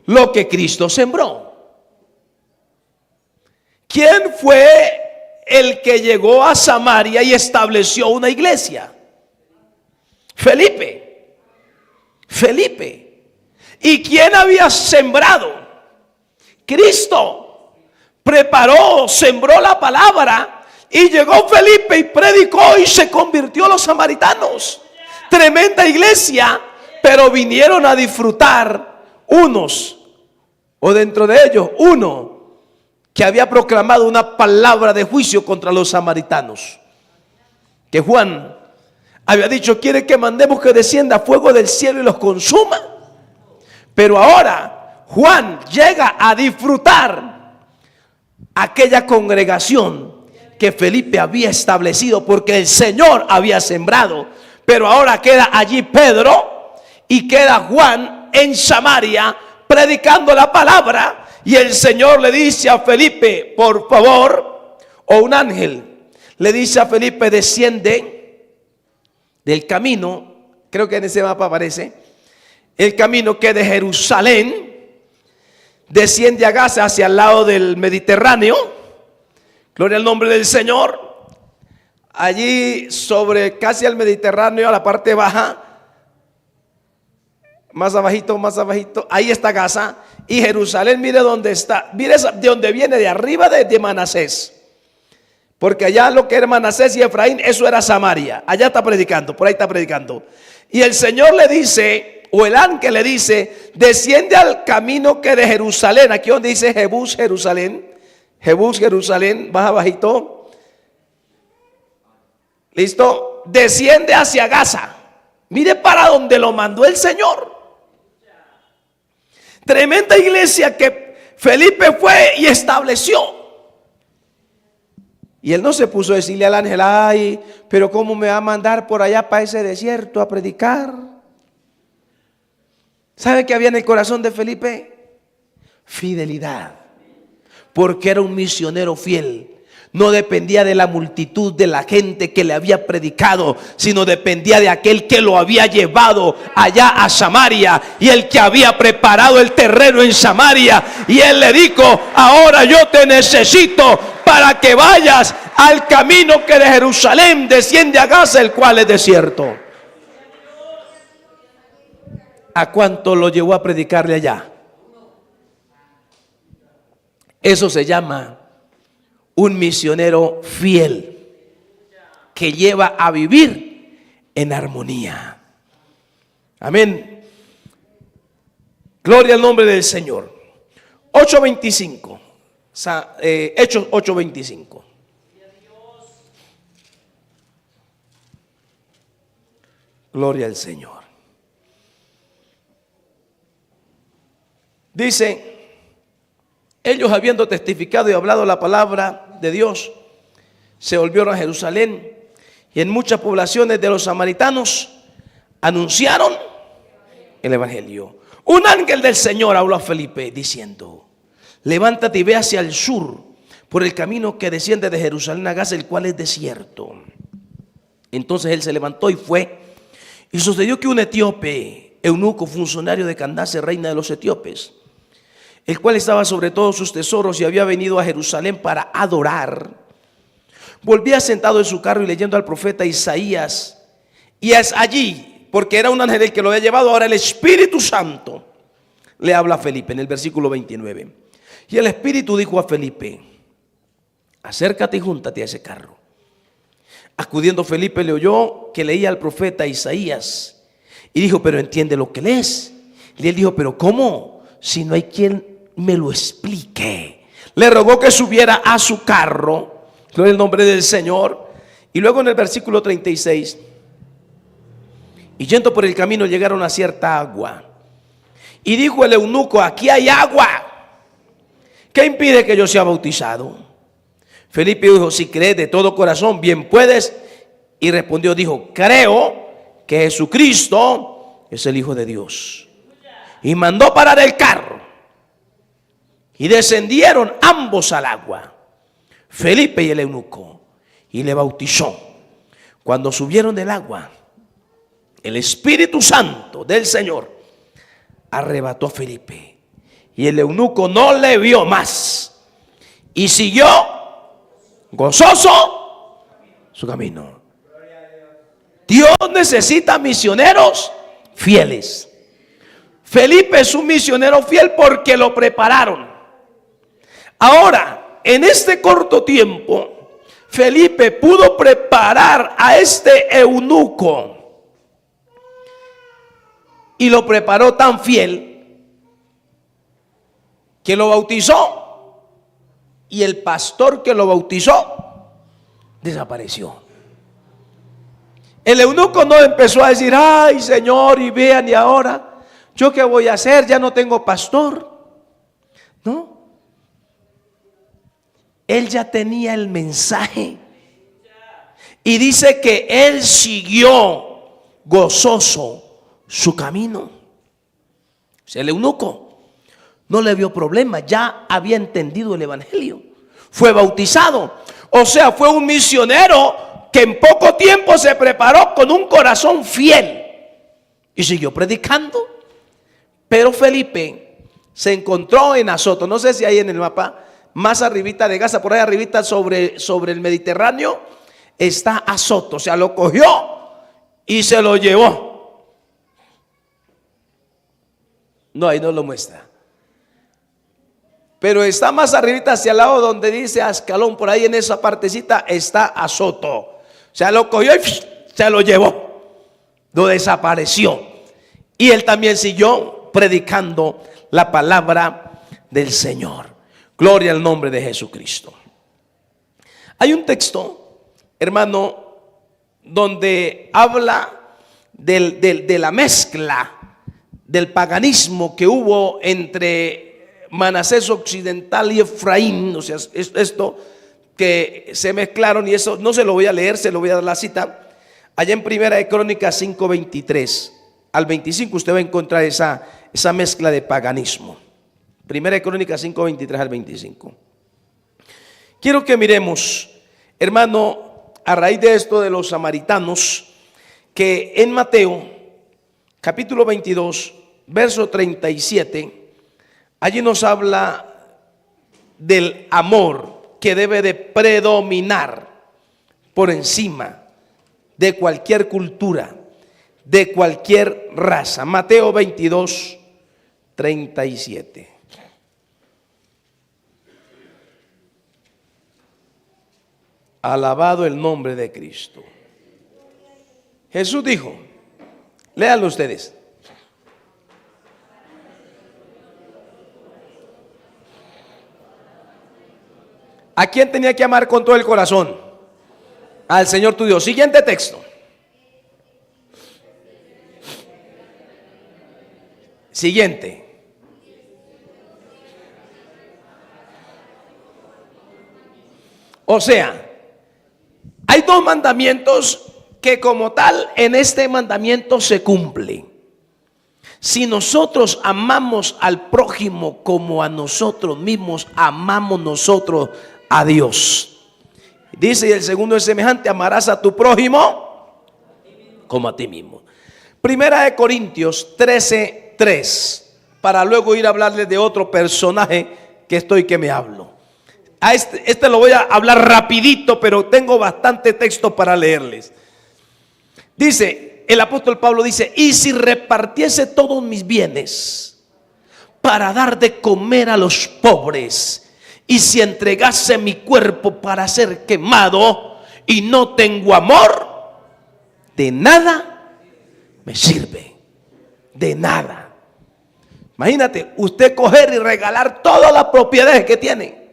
lo que Cristo sembró? ¿Quién fue el que llegó a Samaria y estableció una iglesia? Felipe. ¿Y quién había sembrado? Cristo. Preparó, sembró la palabra Y llegó Felipe y predicó y se convirtió a los samaritanos. Tremenda iglesia, pero vinieron a disfrutar unos, o dentro de ellos uno, que había proclamado una palabra de juicio contra los samaritanos. Que Juan había dicho: quiere que mandemos que descienda fuego del cielo y los consuma. Pero ahora Juan llega a disfrutar aquella congregación que Felipe había establecido, porque el Señor había sembrado. Pero ahora queda allí Pedro y queda Juan en Samaria predicando la palabra. Y el Señor le dice a Felipe: por favor, o un ángel le dice a Felipe: desciende del camino, creo que en ese mapa aparece, el camino que de Jerusalén desciende a Gaza, hacia el lado del Mediterráneo. Gloria al nombre del Señor. Allí sobre casi al Mediterráneo, a la parte baja, más abajito, ahí está Gaza. Y Jerusalén, mire dónde está, mire de dónde viene, de arriba de Manasés. Porque allá lo que era Manasés y Efraín, eso era Samaria. Allá está predicando, por ahí está predicando. Y el Señor le dice, o el ángel le dice: desciende al camino que de Jerusalén, aquí donde dice Jebús, Jerusalén. Jebús, Jerusalén, baja bajito. Listo. Desciende hacia Gaza. Mire para donde lo mandó el Señor. Tremenda iglesia que Felipe fue y estableció. Y él no se puso a decirle al ángel: ay, pero ¿cómo me va a mandar por allá para ese desierto a predicar? ¿Sabe qué había en el corazón de Felipe? Fidelidad. Porque era un misionero fiel. No dependía de la multitud de la gente que le había predicado, sino dependía de aquel que lo había llevado allá a Samaria, y el que había preparado el terreno en Samaria. Y él le dijo: ahora yo te necesito para que vayas al camino que de Jerusalén desciende a Gaza, el cual es desierto. ¿A cuánto lo llevó a predicarle allá? Eso se llama un misionero fiel, que lleva a vivir en armonía. Amén. Gloria al nombre del Señor. 8:25. Hechos 8:25. Gloria al Señor. Dice: ellos, habiendo testificado y hablado la palabra de Dios, se volvieron a Jerusalén, y en muchas poblaciones de los samaritanos anunciaron el evangelio. Un ángel del Señor habló a Felipe diciendo: levántate y ve hacia el sur por el camino que desciende de Jerusalén a Gaza, el cual es desierto. Entonces él se levantó y fue. Y sucedió que un etíope, eunuco, funcionario de Candace, reina de los etíopes, el cual estaba sobre todos sus tesoros y había venido a Jerusalén para adorar, volvía sentado en su carro y leyendo al profeta Isaías. Y es allí, porque era un ángel el que lo había llevado, ahora el Espíritu Santo le habla a Felipe en el versículo 29. Y el Espíritu dijo a Felipe: acércate y júntate a ese carro. Acudiendo Felipe, le oyó que leía al profeta Isaías y dijo: pero entiende lo que lees. Y él dijo: pero ¿cómo? Si no hay quien me lo explique. Le rogó que subiera a su carro. Gloria al nombre del Señor. Y luego en el versículo 36: y yendo por el camino llegaron a cierta agua. Y dijo el eunuco: aquí hay agua. ¿Qué impide que yo sea bautizado? Felipe dijo: si crees de todo corazón, bien puedes. Y respondió, dijo: creo que Jesucristo es el Hijo de Dios. Y mandó parar el carro. Y descendieron ambos al agua, Felipe y el eunuco, y le bautizó. Cuando subieron del agua, el Espíritu Santo del Señor arrebató a Felipe, y el eunuco no le vio más, y siguió gozoso su camino. Dios necesita misioneros fieles. Felipe es un misionero fiel porque lo prepararon. Ahora, en este corto tiempo, Felipe pudo preparar a este eunuco y lo preparó tan fiel que lo bautizó, y el pastor que lo bautizó desapareció. El eunuco no empezó a decir: ay, Señor, y vean, y ahora ¿yo qué voy a hacer? Ya no tengo pastor. No. Él ya tenía el mensaje. Y dice que él siguió gozoso su camino. O sea, el eunuco no le vio problema, ya había entendido el evangelio, fue bautizado. O sea, fue un misionero que en poco tiempo se preparó con un corazón fiel y siguió predicando. Pero Felipe se encontró en Azoto. No sé si hay en el mapa, más arribita de Gaza, por ahí arribita sobre el Mediterráneo, está Azoto. O sea, lo cogió y se lo llevó. No, ahí no lo muestra. Pero está más arribita hacia el lado donde dice Ascalón, por ahí en esa partecita está Azoto. O sea, lo cogió y se lo llevó. Lo desapareció. Y él también siguió predicando la palabra del Señor. Gloria al nombre de Jesucristo. Hay un texto, hermano, donde habla de la mezcla del paganismo que hubo entre Manasés occidental y Efraín. O sea, esto que se mezclaron, y eso no se lo voy a leer, se lo voy a dar la cita. Allá en Primera de Crónicas 5:23 al 25 usted va a encontrar esa mezcla de paganismo. Primera de Crónicas 5:23 al 25. Quiero que miremos, hermano, a raíz de esto de los samaritanos, que en Mateo capítulo 22 verso 37, allí nos habla del amor que debe de predominar por encima de cualquier cultura, de cualquier raza. Mateo 22, 37. Alabado el nombre de Cristo. Jesús dijo, léanlo ustedes: ¿a quién tenía que amar con todo el corazón? Al Señor tu Dios. Siguiente texto. Siguiente. O sea, hay dos mandamientos que como tal en este mandamiento se cumplen. Si nosotros amamos al prójimo como a nosotros mismos, amamos nosotros a Dios. Dice, y el segundo es semejante: amarás a tu prójimo como a ti mismo. Primera de Corintios 13:3, para luego ir a hablarles de otro personaje que me hablo. A este lo voy a hablar rapidito, pero tengo bastante texto para leerles. Dice, el apóstol Pablo dice: y si repartiese todos mis bienes para dar de comer a los pobres, y si entregase mi cuerpo para ser quemado, y no tengo amor, de nada me sirve. De nada. Imagínate, usted coger y regalar todas las propiedades que tiene,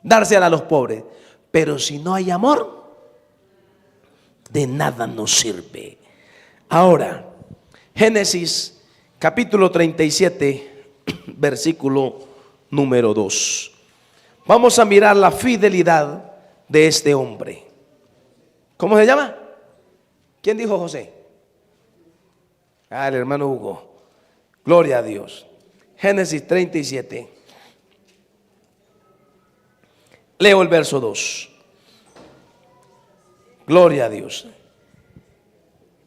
dárselas a los pobres, pero si no hay amor, de nada nos sirve. Ahora, Génesis capítulo 37, versículo número 2. Vamos a mirar la fidelidad de este hombre. ¿Cómo se llama? ¿Quién dijo José? El hermano Hugo. Gloria a Dios. Génesis 37. Leo el verso 2. Gloria a Dios.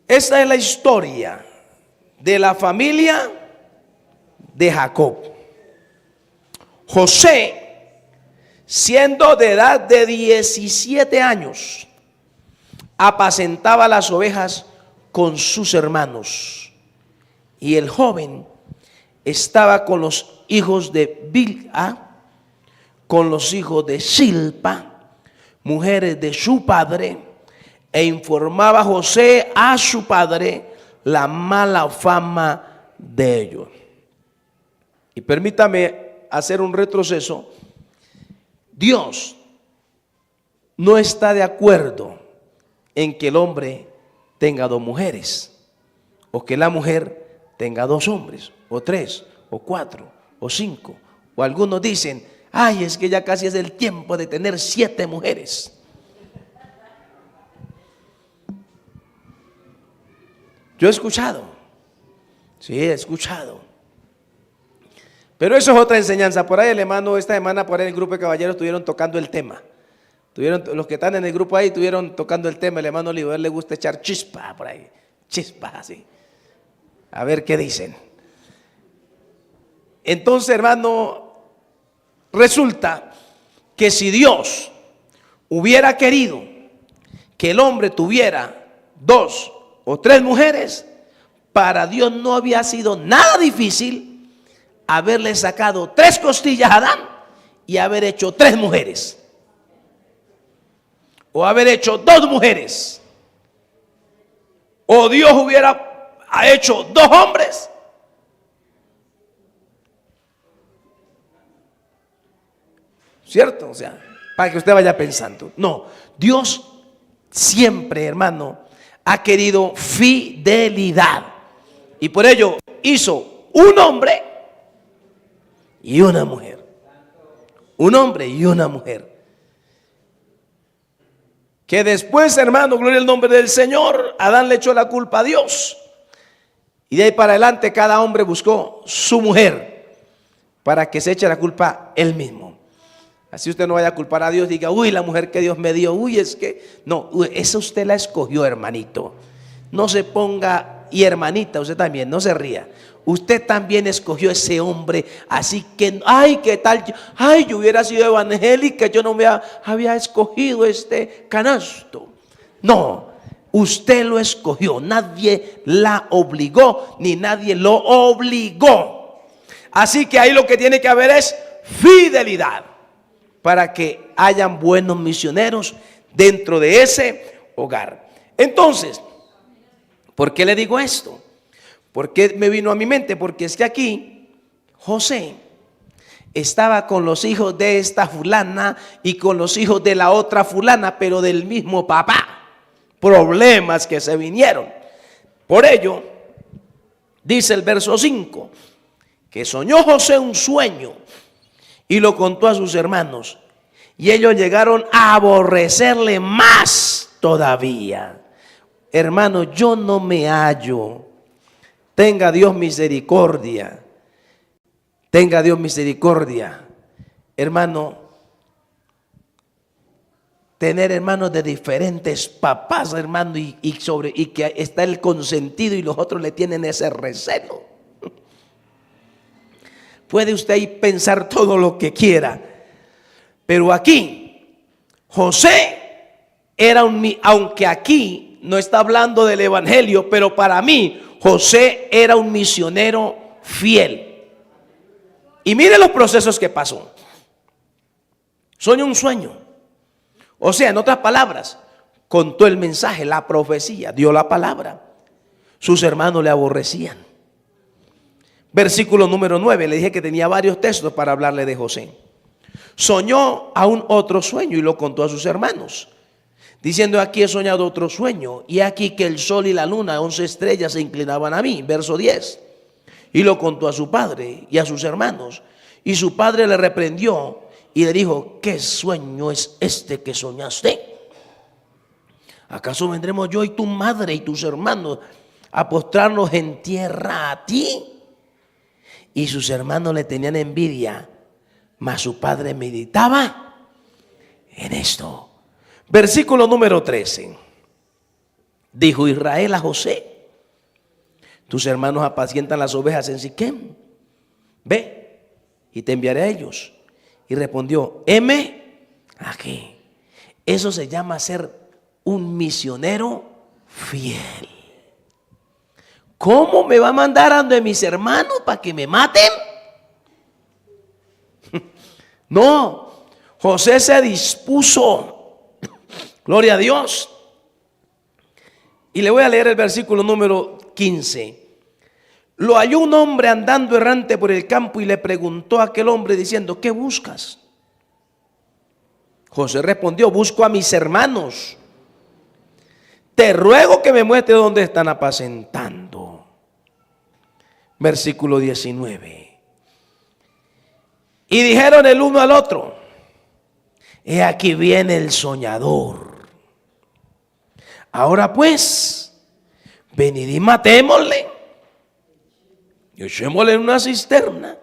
Esta es la historia de la familia de Jacob. José, siendo de edad de 17 años, apacentaba las ovejas con sus hermanos, y el joven estaba con los hijos de Bilha, con los hijos de Silpa, mujeres de su padre, e informaba José a su padre la mala fama de ellos. Y permítame hacer un retroceso. Dios no está de acuerdo en que el hombre tenga 2 mujeres, o que la mujer tenga 2 hombres, o 3, o 4, o 5, o algunos dicen, ay, es que ya casi es el tiempo de tener 7 mujeres. Yo he escuchado, sí, he escuchado. Pero eso es otra enseñanza. Por ahí el hermano, esta semana por ahí el grupo de caballeros estuvieron tocando el tema. Los que están en el grupo ahí estuvieron tocando el tema. El hermano Oliver le gusta echar chispa por ahí, chispas así. A ver qué dicen. Entonces, hermano, resulta que si Dios hubiera querido que el hombre tuviera 2 o 3 mujeres, para Dios no había sido nada difícil haberle sacado 3 costillas a Adán y haber hecho 3 mujeres, o haber hecho 2 mujeres, o Dios hubiera hecho 2 hombres. ¿Cierto? O sea, para que usted vaya pensando. No, Dios siempre, hermano, ha querido fidelidad. Y por ello hizo un hombre y una mujer. Un hombre y una mujer. Que después, hermano, gloria al nombre del Señor, Adán le echó la culpa a Dios. Y de ahí para adelante cada hombre buscó su mujer para que se eche la culpa él mismo. Así usted no vaya a culpar a Dios, diga, uy, la mujer que Dios me dio, uy, es que, no, esa usted la escogió, hermanito. No se ponga, y hermanita, usted también, no se ría. Usted también escogió ese hombre, así que, ay, ¿qué tal? Ay, yo hubiera sido evangélica, yo no me había escogido este canasto. No, usted lo escogió, nadie la obligó, ni nadie lo obligó. Así que ahí lo que tiene que haber es fidelidad, para que hayan buenos misioneros dentro de ese hogar. Entonces, ¿por qué le digo esto? ¿Por qué me vino a mi mente? Porque es que aquí José estaba con los hijos de esta fulana y con los hijos de la otra fulana, pero del mismo papá. Problemas que se vinieron. Por ello, dice el verso 5, que soñó José un sueño y lo contó a sus hermanos, y ellos llegaron a aborrecerle más todavía. Hermano, yo no me hallo. Tenga Dios misericordia. Tenga Dios misericordia. Hermano, tener hermanos de diferentes papás, hermano, y que está el consentido y los otros le tienen ese recelo. Puede usted ahí pensar todo lo que quiera, pero aquí José era aunque aquí no está hablando del evangelio, pero para mí José era un misionero fiel. Y mire los procesos que pasó. Soñó un sueño. O sea, en otras palabras, contó el mensaje, la profecía, dio la palabra. Sus hermanos le aborrecían. Versículo número 9, le dije que tenía varios textos para hablarle de José. Soñó aún otro sueño y lo contó a sus hermanos, diciendo, aquí he soñado otro sueño, y aquí que el sol y la luna, 11 estrellas se inclinaban a mí. Verso 10, y lo contó a su padre y a sus hermanos, y su padre le reprendió y le dijo, ¿qué sueño es este que soñaste? ¿Acaso vendremos yo y tu madre y tus hermanos a postrarnos en tierra a ti? Y sus hermanos le tenían envidia, mas su padre meditaba en esto. Versículo número 13. Dijo Israel a José, tus hermanos apacientan las ovejas en Siquem. Ve y te enviaré a ellos. Y respondió, heme aquí. Eso se llama ser un misionero fiel. ¿Cómo me va a mandar a donde mis hermanos para que me maten? No, José se dispuso Gloria a Dios. Y le voy a leer el versículo número 15. Lo halló un hombre andando errante por el campo y le preguntó a aquel hombre diciendo: ¿qué buscas? José respondió: busco a mis hermanos. Te ruego que me muestres dónde están apacentando. Versículo 19. Y dijeron el uno al otro: he aquí viene el soñador. Ahora pues, venid y matémosle, y echémosle en una cisterna,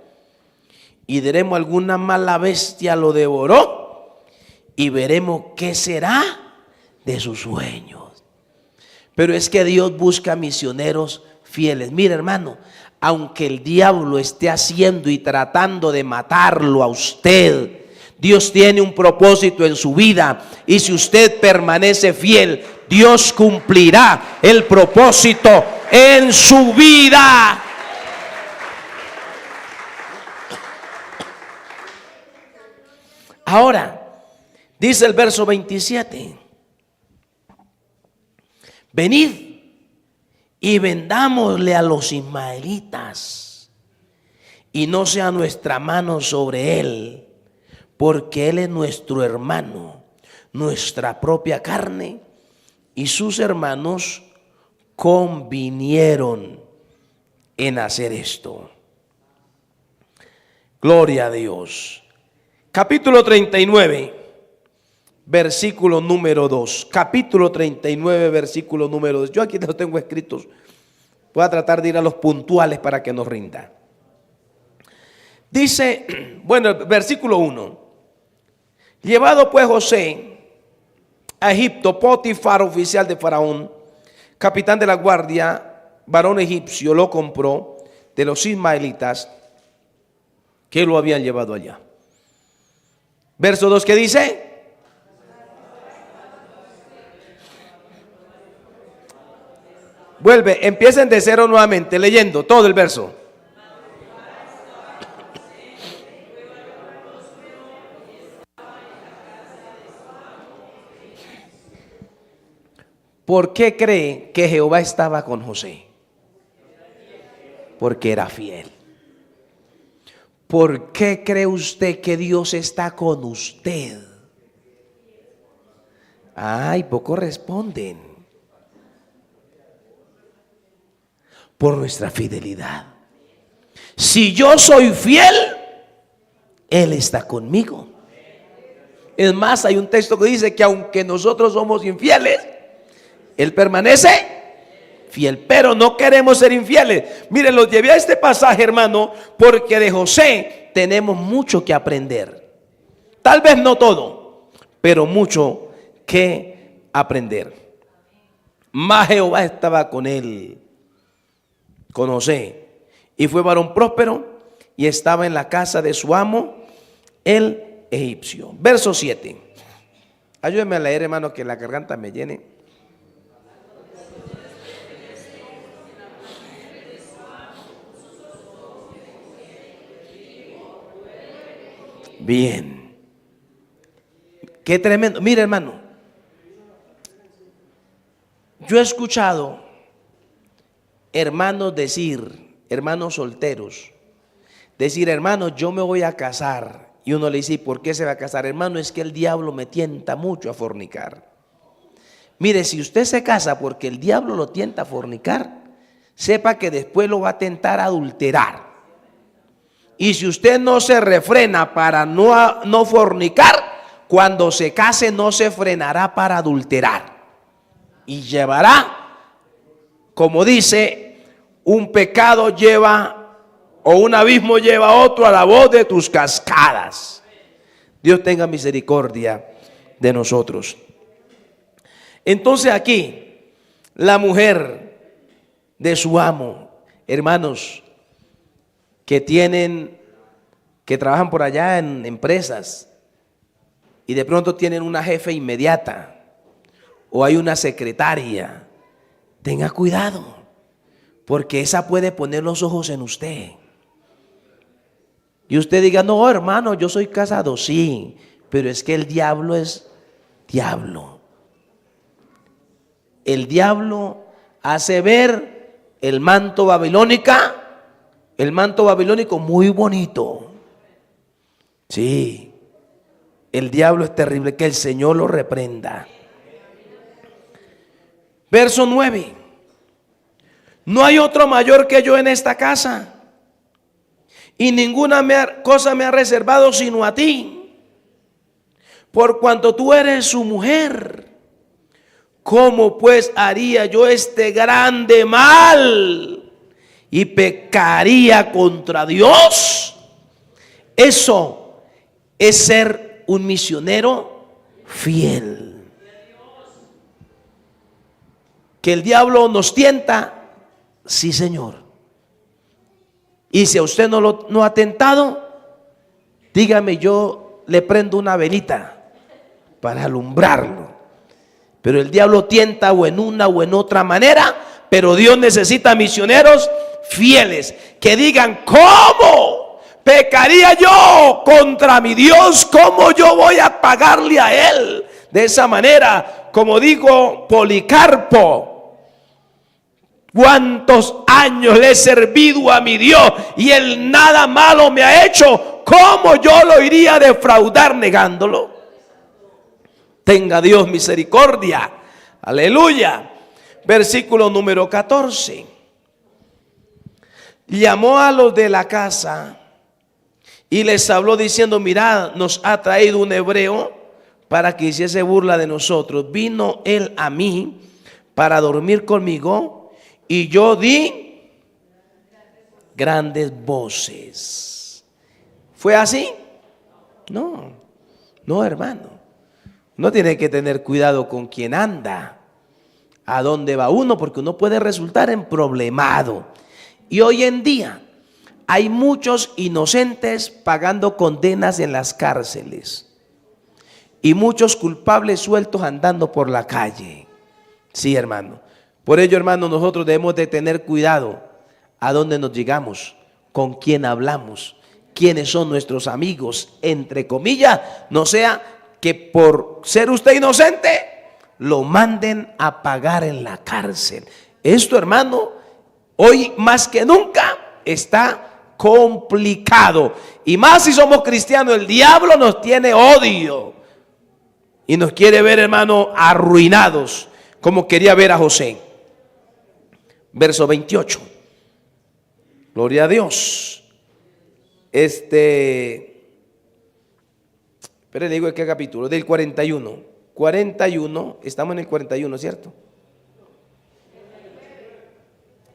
y diremos: alguna mala bestia lo devoró, y veremos qué será de sus sueños. Pero es que Dios busca misioneros fieles. Mira, hermano, aunque el diablo esté haciendo y tratando de matarlo a usted, Dios tiene un propósito en su vida, y si usted permanece fiel, Dios cumplirá el propósito en su vida. Ahora, dice el verso 27: venid y vendámosle a los ismaelitas, y no sea nuestra mano sobre él, porque él es nuestro hermano, nuestra propia carne. Y sus hermanos convinieron en hacer esto. Gloria a Dios. Capítulo 39, versículo número 2. Capítulo 39, versículo número 2. Yo aquí los tengo escritos. Voy a tratar de ir a los puntuales para que nos rinda. Dice, bueno, versículo 1. Llevado pues José a Egipto, Potifar, oficial de Faraón, capitán de la guardia, varón egipcio, lo compró de los ismaelitas que lo habían llevado allá. Verso 2, ¿qué dice? Vuelve, empiecen de cero nuevamente, leyendo todo el verso. ¿Por qué cree que Jehová estaba con José? Porque era fiel. ¿Por qué cree usted que Dios está con usted? Ay, poco responden. Por nuestra fidelidad. Si yo soy fiel, Él está conmigo. Es más, hay un texto que dice que aunque nosotros somos infieles, Él permanece fiel, pero no queremos ser infieles. Miren, los llevé a este pasaje, hermano, porque de José tenemos mucho que aprender. Tal vez no todo, pero mucho que aprender. Mas Jehová estaba con él, con José, y fue varón próspero, y estaba en la casa de su amo, el egipcio. Verso 7. Ayúdenme a leer, hermano, que la garganta me llene. Bien. Qué tremendo. Mire, hermano, yo he escuchado hermanos decir, hermanos solteros, decir: hermano, yo me voy a casar. Y uno le dice: ¿y por qué se va a casar? Hermano, es que el diablo me tienta mucho a fornicar. Mire, si usted se casa porque el diablo lo tienta a fornicar, sepa que después lo va a tentar a adulterar. Y si usted no se refrena para no fornicar, cuando se case no se frenará para adulterar. Y llevará, como dice, un pecado lleva, o un abismo lleva a otro a la voz de tus cascadas. Dios tenga misericordia de nosotros. Entonces aquí, la mujer de su amo, hermanos, que trabajan por allá en empresas y de pronto tienen una jefe inmediata o hay una secretaria, tenga cuidado, porque esa puede poner los ojos en usted. Y usted diga: no, hermano, yo soy casado, sí, pero es que el diablo es diablo. El diablo hace ver el manto babilónico muy bonito. Sí, el diablo es terrible, que el Señor lo reprenda. Verso 9. No hay otro mayor que yo en esta casa, y ninguna cosa me ha reservado sino a ti, por cuanto tú eres su mujer. ¿Cómo pues haría yo este grande mal y pecaría contra Dios? Eso es ser un misionero fiel. Que el diablo nos tienta, sí, Señor. Y si a usted no ha tentado, dígame, yo le prendo una velita para alumbrarlo. Pero el diablo tienta o en una o en otra manera, pero Dios necesita misioneros fieles que digan: ¿cómo pecaría yo contra mi Dios? ¿Cómo yo voy a pagarle a Él de esa manera? Como digo Policarpo: ¿cuántos años le he servido a mi Dios y Él nada malo me ha hecho? ¿Cómo yo lo iría a defraudar negándolo? Tenga Dios misericordia. Aleluya. Versículo número 14. Llamó a los de la casa y les habló diciendo: mirad, nos ha traído un hebreo para que hiciese burla de nosotros. Vino él a mí para dormir conmigo, y yo di grandes voces. ¿Fue así? No, no, hermano. Uno tiene que tener cuidado con quién anda, a dónde va uno, porque uno puede resultar en problemado. Y hoy en día hay muchos inocentes pagando condenas en las cárceles y muchos culpables sueltos andando por la calle. Sí, hermano. Por ello, hermano, nosotros debemos de tener cuidado a dónde nos llegamos, con quién hablamos, quiénes son nuestros amigos, entre comillas, no sea que por ser usted inocente lo manden a pagar en la cárcel. Esto, hermano, hoy más que nunca está complicado. Y más si somos cristianos, el diablo nos tiene odio y nos quiere ver, hermano, arruinados, como quería ver a José. Verso 28. Gloria a Dios. Pero le digo de qué capítulo, del 41. 41, estamos en el 41, ¿cierto?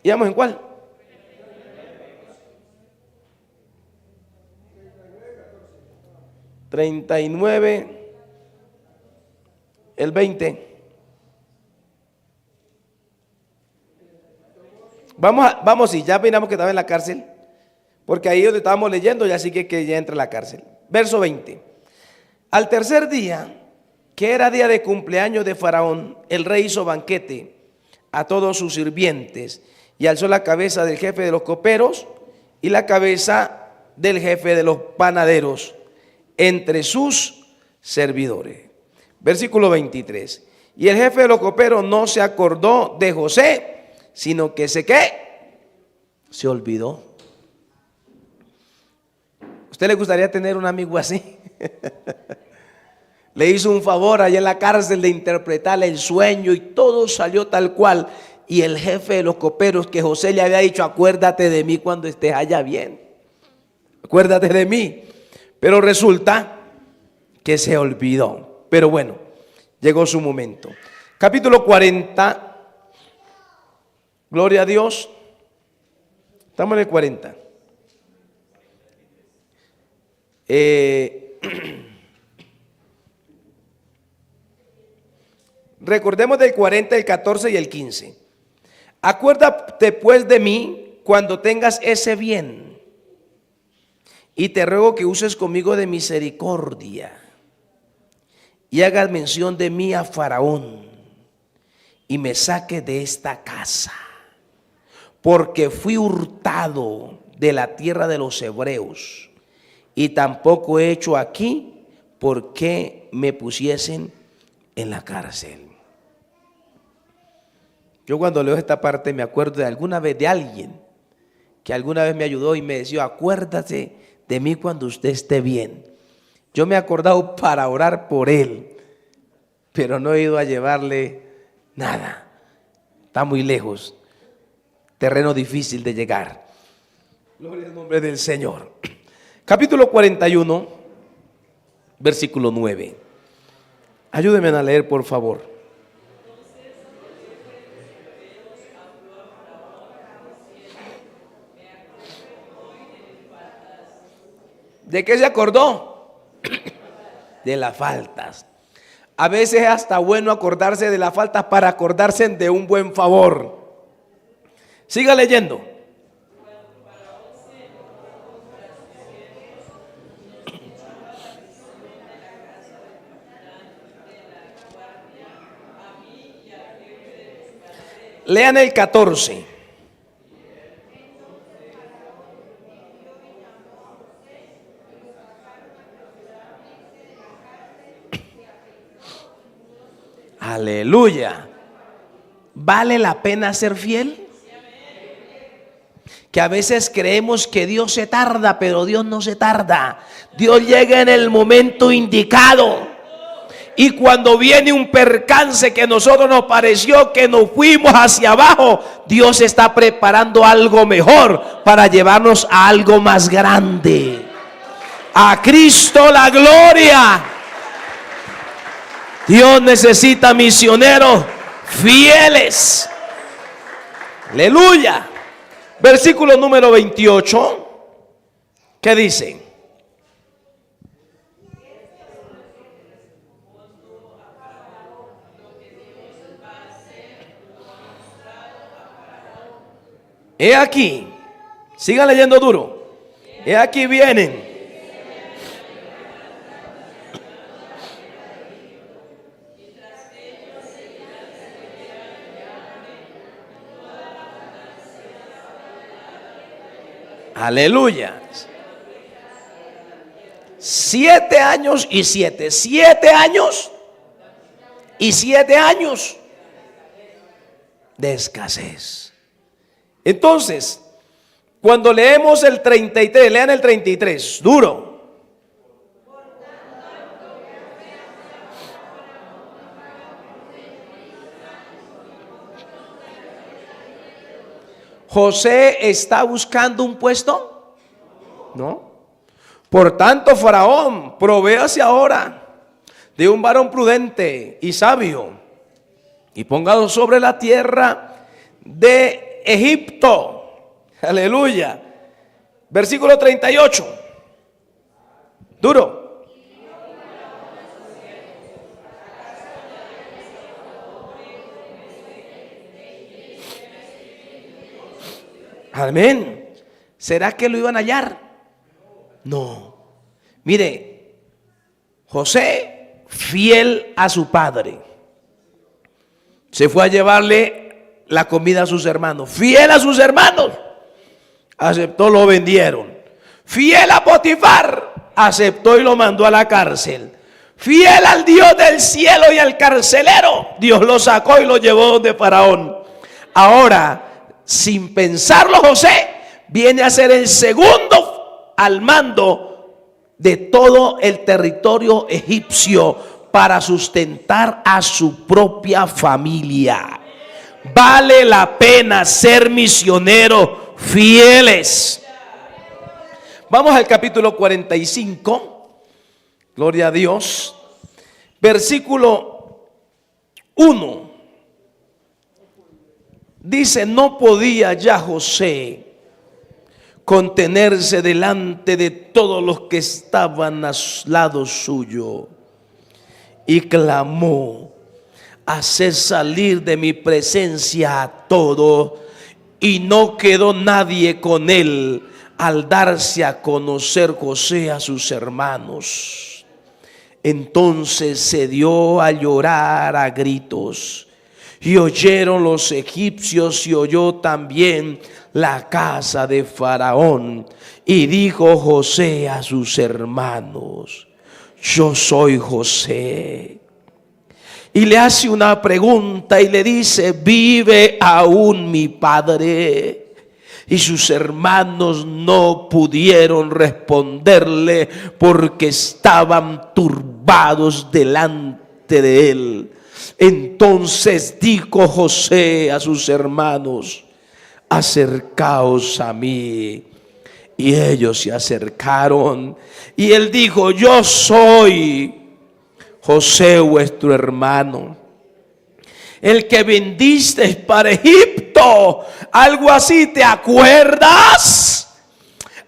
¿Íbamos en cuál? 39, el 20. Vamos, y ya miramos que estaba en la cárcel, porque ahí donde estábamos leyendo ya sigue que ya entra a la cárcel. Verso 20. Al tercer día, que era día de cumpleaños de Faraón, el rey hizo banquete a todos sus sirvientes y alzó la cabeza del jefe de los coperos y la cabeza del jefe de los panaderos entre sus servidores. Versículo 23. Y el jefe de los coperos no se acordó de José, sino que se olvidó. ¿Usted le gustaría tener un amigo así? Le hizo un favor allá en la cárcel de interpretarle el sueño y todo salió tal cual. Y el jefe de los coperos, que José le había dicho: acuérdate de mí cuando estés allá bien, acuérdate de mí. Pero resulta que se olvidó. Pero bueno, llegó su momento. Capítulo 40. Gloria a Dios. Estamos en el 40. Recordemos del 40, el 14 y el 15. Acuérdate pues de mí cuando tengas ese bien, y te ruego que uses conmigo de misericordia, y hagas mención de mí a Faraón, y me saque de esta casa, porque fui hurtado de la tierra de los hebreos, y tampoco he hecho aquí porque me pusiesen en la cárcel. Yo cuando leo esta parte me acuerdo de alguna vez de alguien que alguna vez me ayudó y me decía, acuérdate de mí cuando usted esté bien. Yo me he acordado para orar por él, pero no he ido a llevarle nada. Está muy lejos, terreno difícil de llegar. Gloria al nombre del Señor. Capítulo 41, versículo 9. Ayúdenme a leer, por favor. ¿De qué se acordó? De las faltas. A veces es hasta bueno acordarse de las faltas para acordarse de un buen favor. Siga leyendo. Lean el 14. Aleluya. ¿Vale la pena ser fiel? Que a veces creemos que Dios se tarda, pero Dios no se tarda. Dios llega en el momento indicado. Y cuando viene un percance que a nosotros nos pareció que nos fuimos hacia abajo, Dios está preparando algo mejor para llevarnos a algo más grande. A Cristo la gloria. Dios necesita misioneros fieles. Aleluya. Versículo número 28. ¿Qué dice? He aquí, sigan leyendo duro. He aquí vienen. Aleluya. 7 años y 7. 7 años y 7 años de escasez. Entonces, cuando leemos el 33, lean el 33, duro. ¿José está buscando un puesto? No. Por tanto, Faraón, provéase ahora de un varón prudente y sabio y póngalo sobre la tierra de Egipto. Aleluya. Versículo 38. Duro. Amén. ¿Será que lo iban a hallar? No. Mire, José, fiel a su padre, se fue a llevarle la comida a sus hermanos. Fiel a sus hermanos, aceptó, lo vendieron. Fiel a Potifar, aceptó y lo mandó a la cárcel. Fiel al Dios del cielo y al carcelero, Dios lo sacó y lo llevó donde Faraón. Ahora, sin pensarlo, José viene a ser el segundo al mando de todo el territorio egipcio para sustentar a su propia familia. Vale la pena ser misioneros fieles. Vamos al capítulo 45. Gloria a Dios. Versículo 1. Dice: no podía ya José contenerse delante de todos los que estaban al lado suyo, y clamó: haced salir de mi presencia a todos. Y no quedó nadie con él al darse a conocer José a sus hermanos. Entonces se dio a llorar a gritos, y oyeron los egipcios, y oyó también la casa de Faraón. Y dijo José a sus hermanos: yo soy José. y le hace una pregunta y le dice: ¿vive aún mi padre? Y sus hermanos no pudieron responderle porque estaban turbados delante de él. Entonces dijo José a sus hermanos: acercaos a mí. Y ellos se acercaron, y él dijo: yo soy José, vuestro hermano, el que vendisteis para Egipto. Algo así, ¿te acuerdas?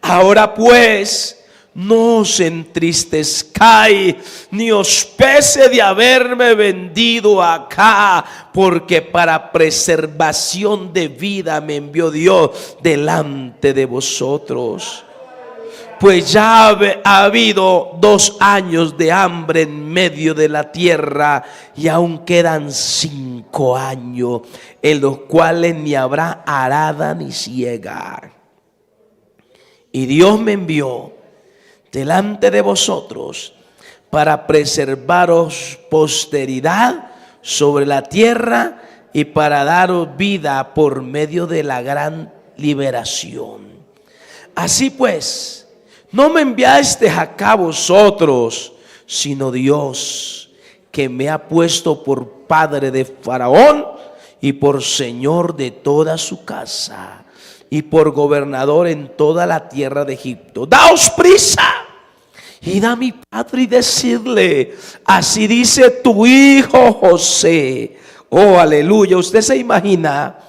Ahora pues, no os entristezcáis, ni os pese de haberme vendido acá, porque para preservación de vida me envió Dios delante de vosotros. Pues ya ha habido 2 años de hambre en medio de la tierra, y aún quedan 5 años, en los cuales ni habrá arada ni siega. Y Dios me envió delante de vosotros para preservaros posteridad sobre la tierra y para daros vida por medio de la gran liberación. Así pues, no me enviasteis acá vosotros, sino Dios, que me ha puesto por padre de Faraón y por señor de toda su casa y por gobernador en toda la tierra de Egipto. Daos prisa, id a mi padre y decidle: así dice tu hijo José. Oh, aleluya. Usted se imagina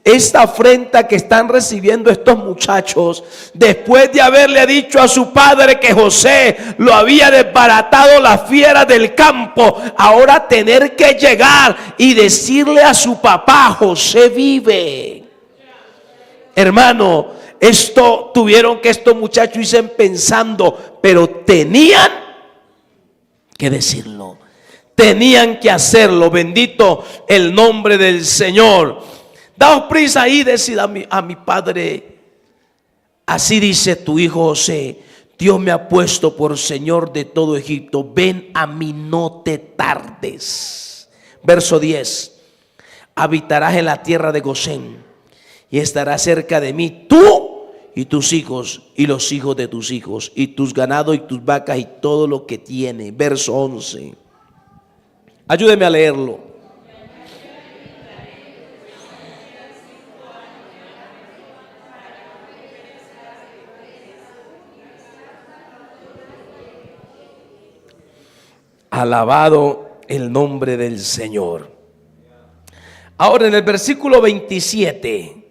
esta afrenta que están recibiendo estos muchachos, después de haberle dicho a su padre que José lo había desbaratado las fieras del campo. Ahora tener que llegar y decirle a su papá: José vive. Hermano, esto tuvieron que estos muchachos irse pensando, pero tenían que decirlo, tenían que hacerlo. Bendito el nombre del Señor. Daos prisa y decid a mi padre: así dice tu hijo José, Dios me ha puesto por señor de todo Egipto. Ven a mí, no te tardes. Verso 10. Habitarás en la tierra de Gosén, y estarás cerca de mí tú y tus hijos y los hijos de tus hijos, y tus ganados y tus vacas y todo lo que tiene. Verso 11. Ayúdeme a leerlo. Alabado el nombre del Señor. Ahora en el versículo 27,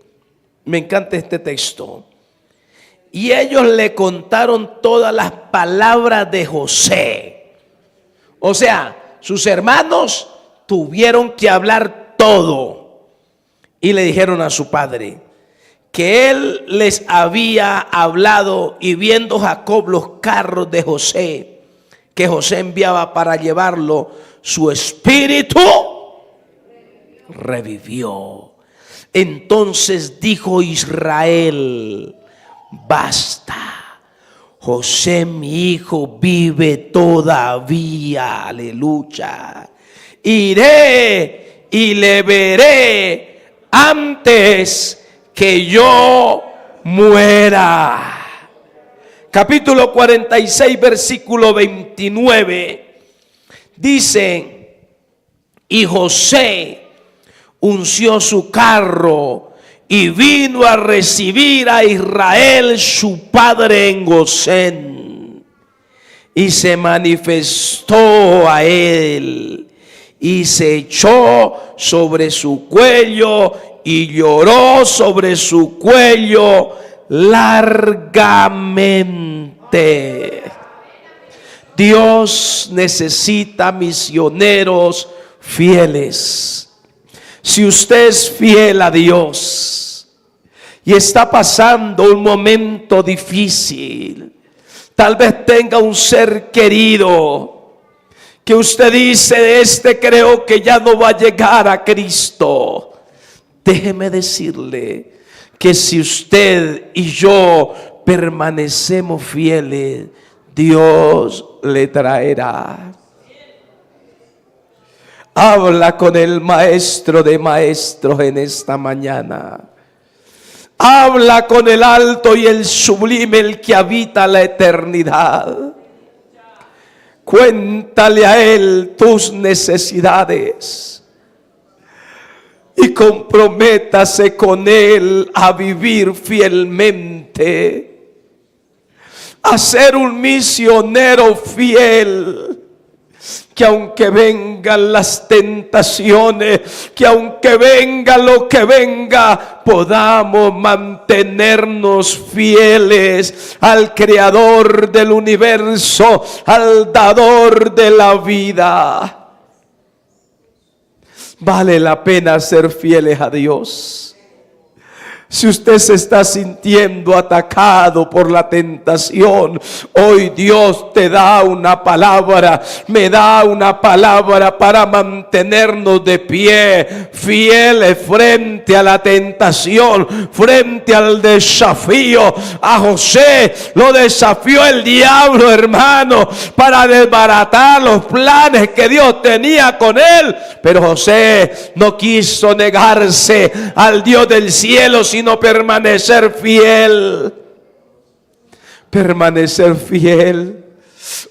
me encanta este texto. Y ellos le contaron todas las palabras de José. O sea, sus hermanos tuvieron que hablar todo. Y le dijeron a su padre que él les había hablado, y viendo Jacob los carros de José que José enviaba para llevarlo, su espíritu revivió. Entonces dijo Israel: basta, José mi hijo vive todavía. Aleluya. Iré y le veré antes que yo muera. Capítulo 46, versículo 29, dice: y José unció su carro y vino a recibir a Israel su padre en Gosén, y se manifestó a él y se echó sobre su cuello y lloró sobre su cuello largamente. Dios necesita misioneros fieles. Si usted es fiel a Dios y está pasando un momento difícil, tal vez tenga un ser querido que usted dice: creo que ya no va a llegar a Cristo. Déjeme decirle que si usted y yo permanecemos fieles, Dios le traerá. Habla con el Maestro de maestros en esta mañana. Habla con el alto y el sublime, el que habita la eternidad. Cuéntale a Él tus necesidades y comprométase con Él a vivir fielmente, a ser un misionero fiel. Que aunque vengan las tentaciones, que aunque venga lo que venga, podamos mantenernos fieles al Creador del universo, al Dador de la vida. Vale la pena ser fieles a Dios. Si usted se está sintiendo atacado por la tentación, hoy Dios te da una palabra, me da una palabra para mantenernos de pie, fieles frente a la tentación, frente al desafío. A José lo desafió el diablo, hermano, para desbaratar los planes que Dios tenía con él. Pero José no quiso negarse al Dios del cielo, sino permanecer fiel. Permanecer fiel.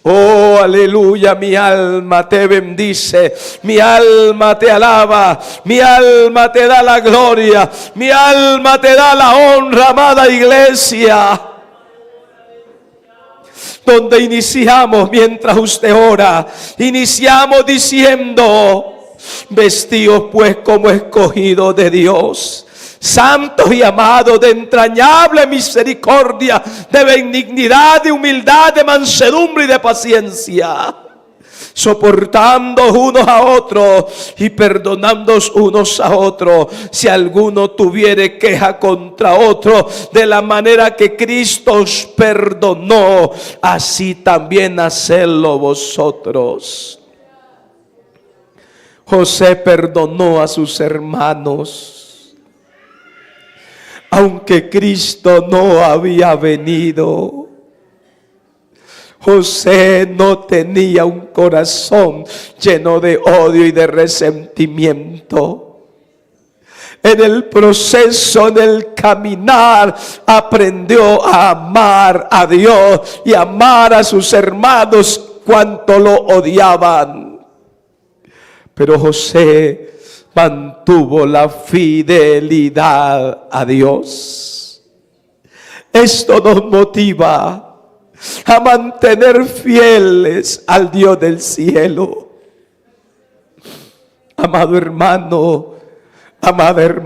Oh, aleluya, mi alma te bendice, mi alma te alaba, mi alma te da la gloria, mi alma te da la honra, amada iglesia. Donde iniciamos mientras usted ora, iniciamos diciendo: vestidos pues como escogidos de Dios, santos y amados, de entrañable misericordia, de benignidad, de humildad, de mansedumbre y de paciencia, soportando unos a otros y perdonándoos unos a otros, si alguno tuviere queja contra otro, de la manera que Cristo os perdonó, así también hacedlo vosotros. José perdonó a sus hermanos, aunque Cristo no había venido. José no tenía un corazón lleno de odio y de resentimiento. En el proceso, en el caminar, aprendió a amar a Dios y amar a sus hermanos cuanto lo odiaban. Pero José mantuvo la fidelidad a Dios. Esto nos motiva a mantener fieles al Dios del cielo. Amado hermano, amada hermana,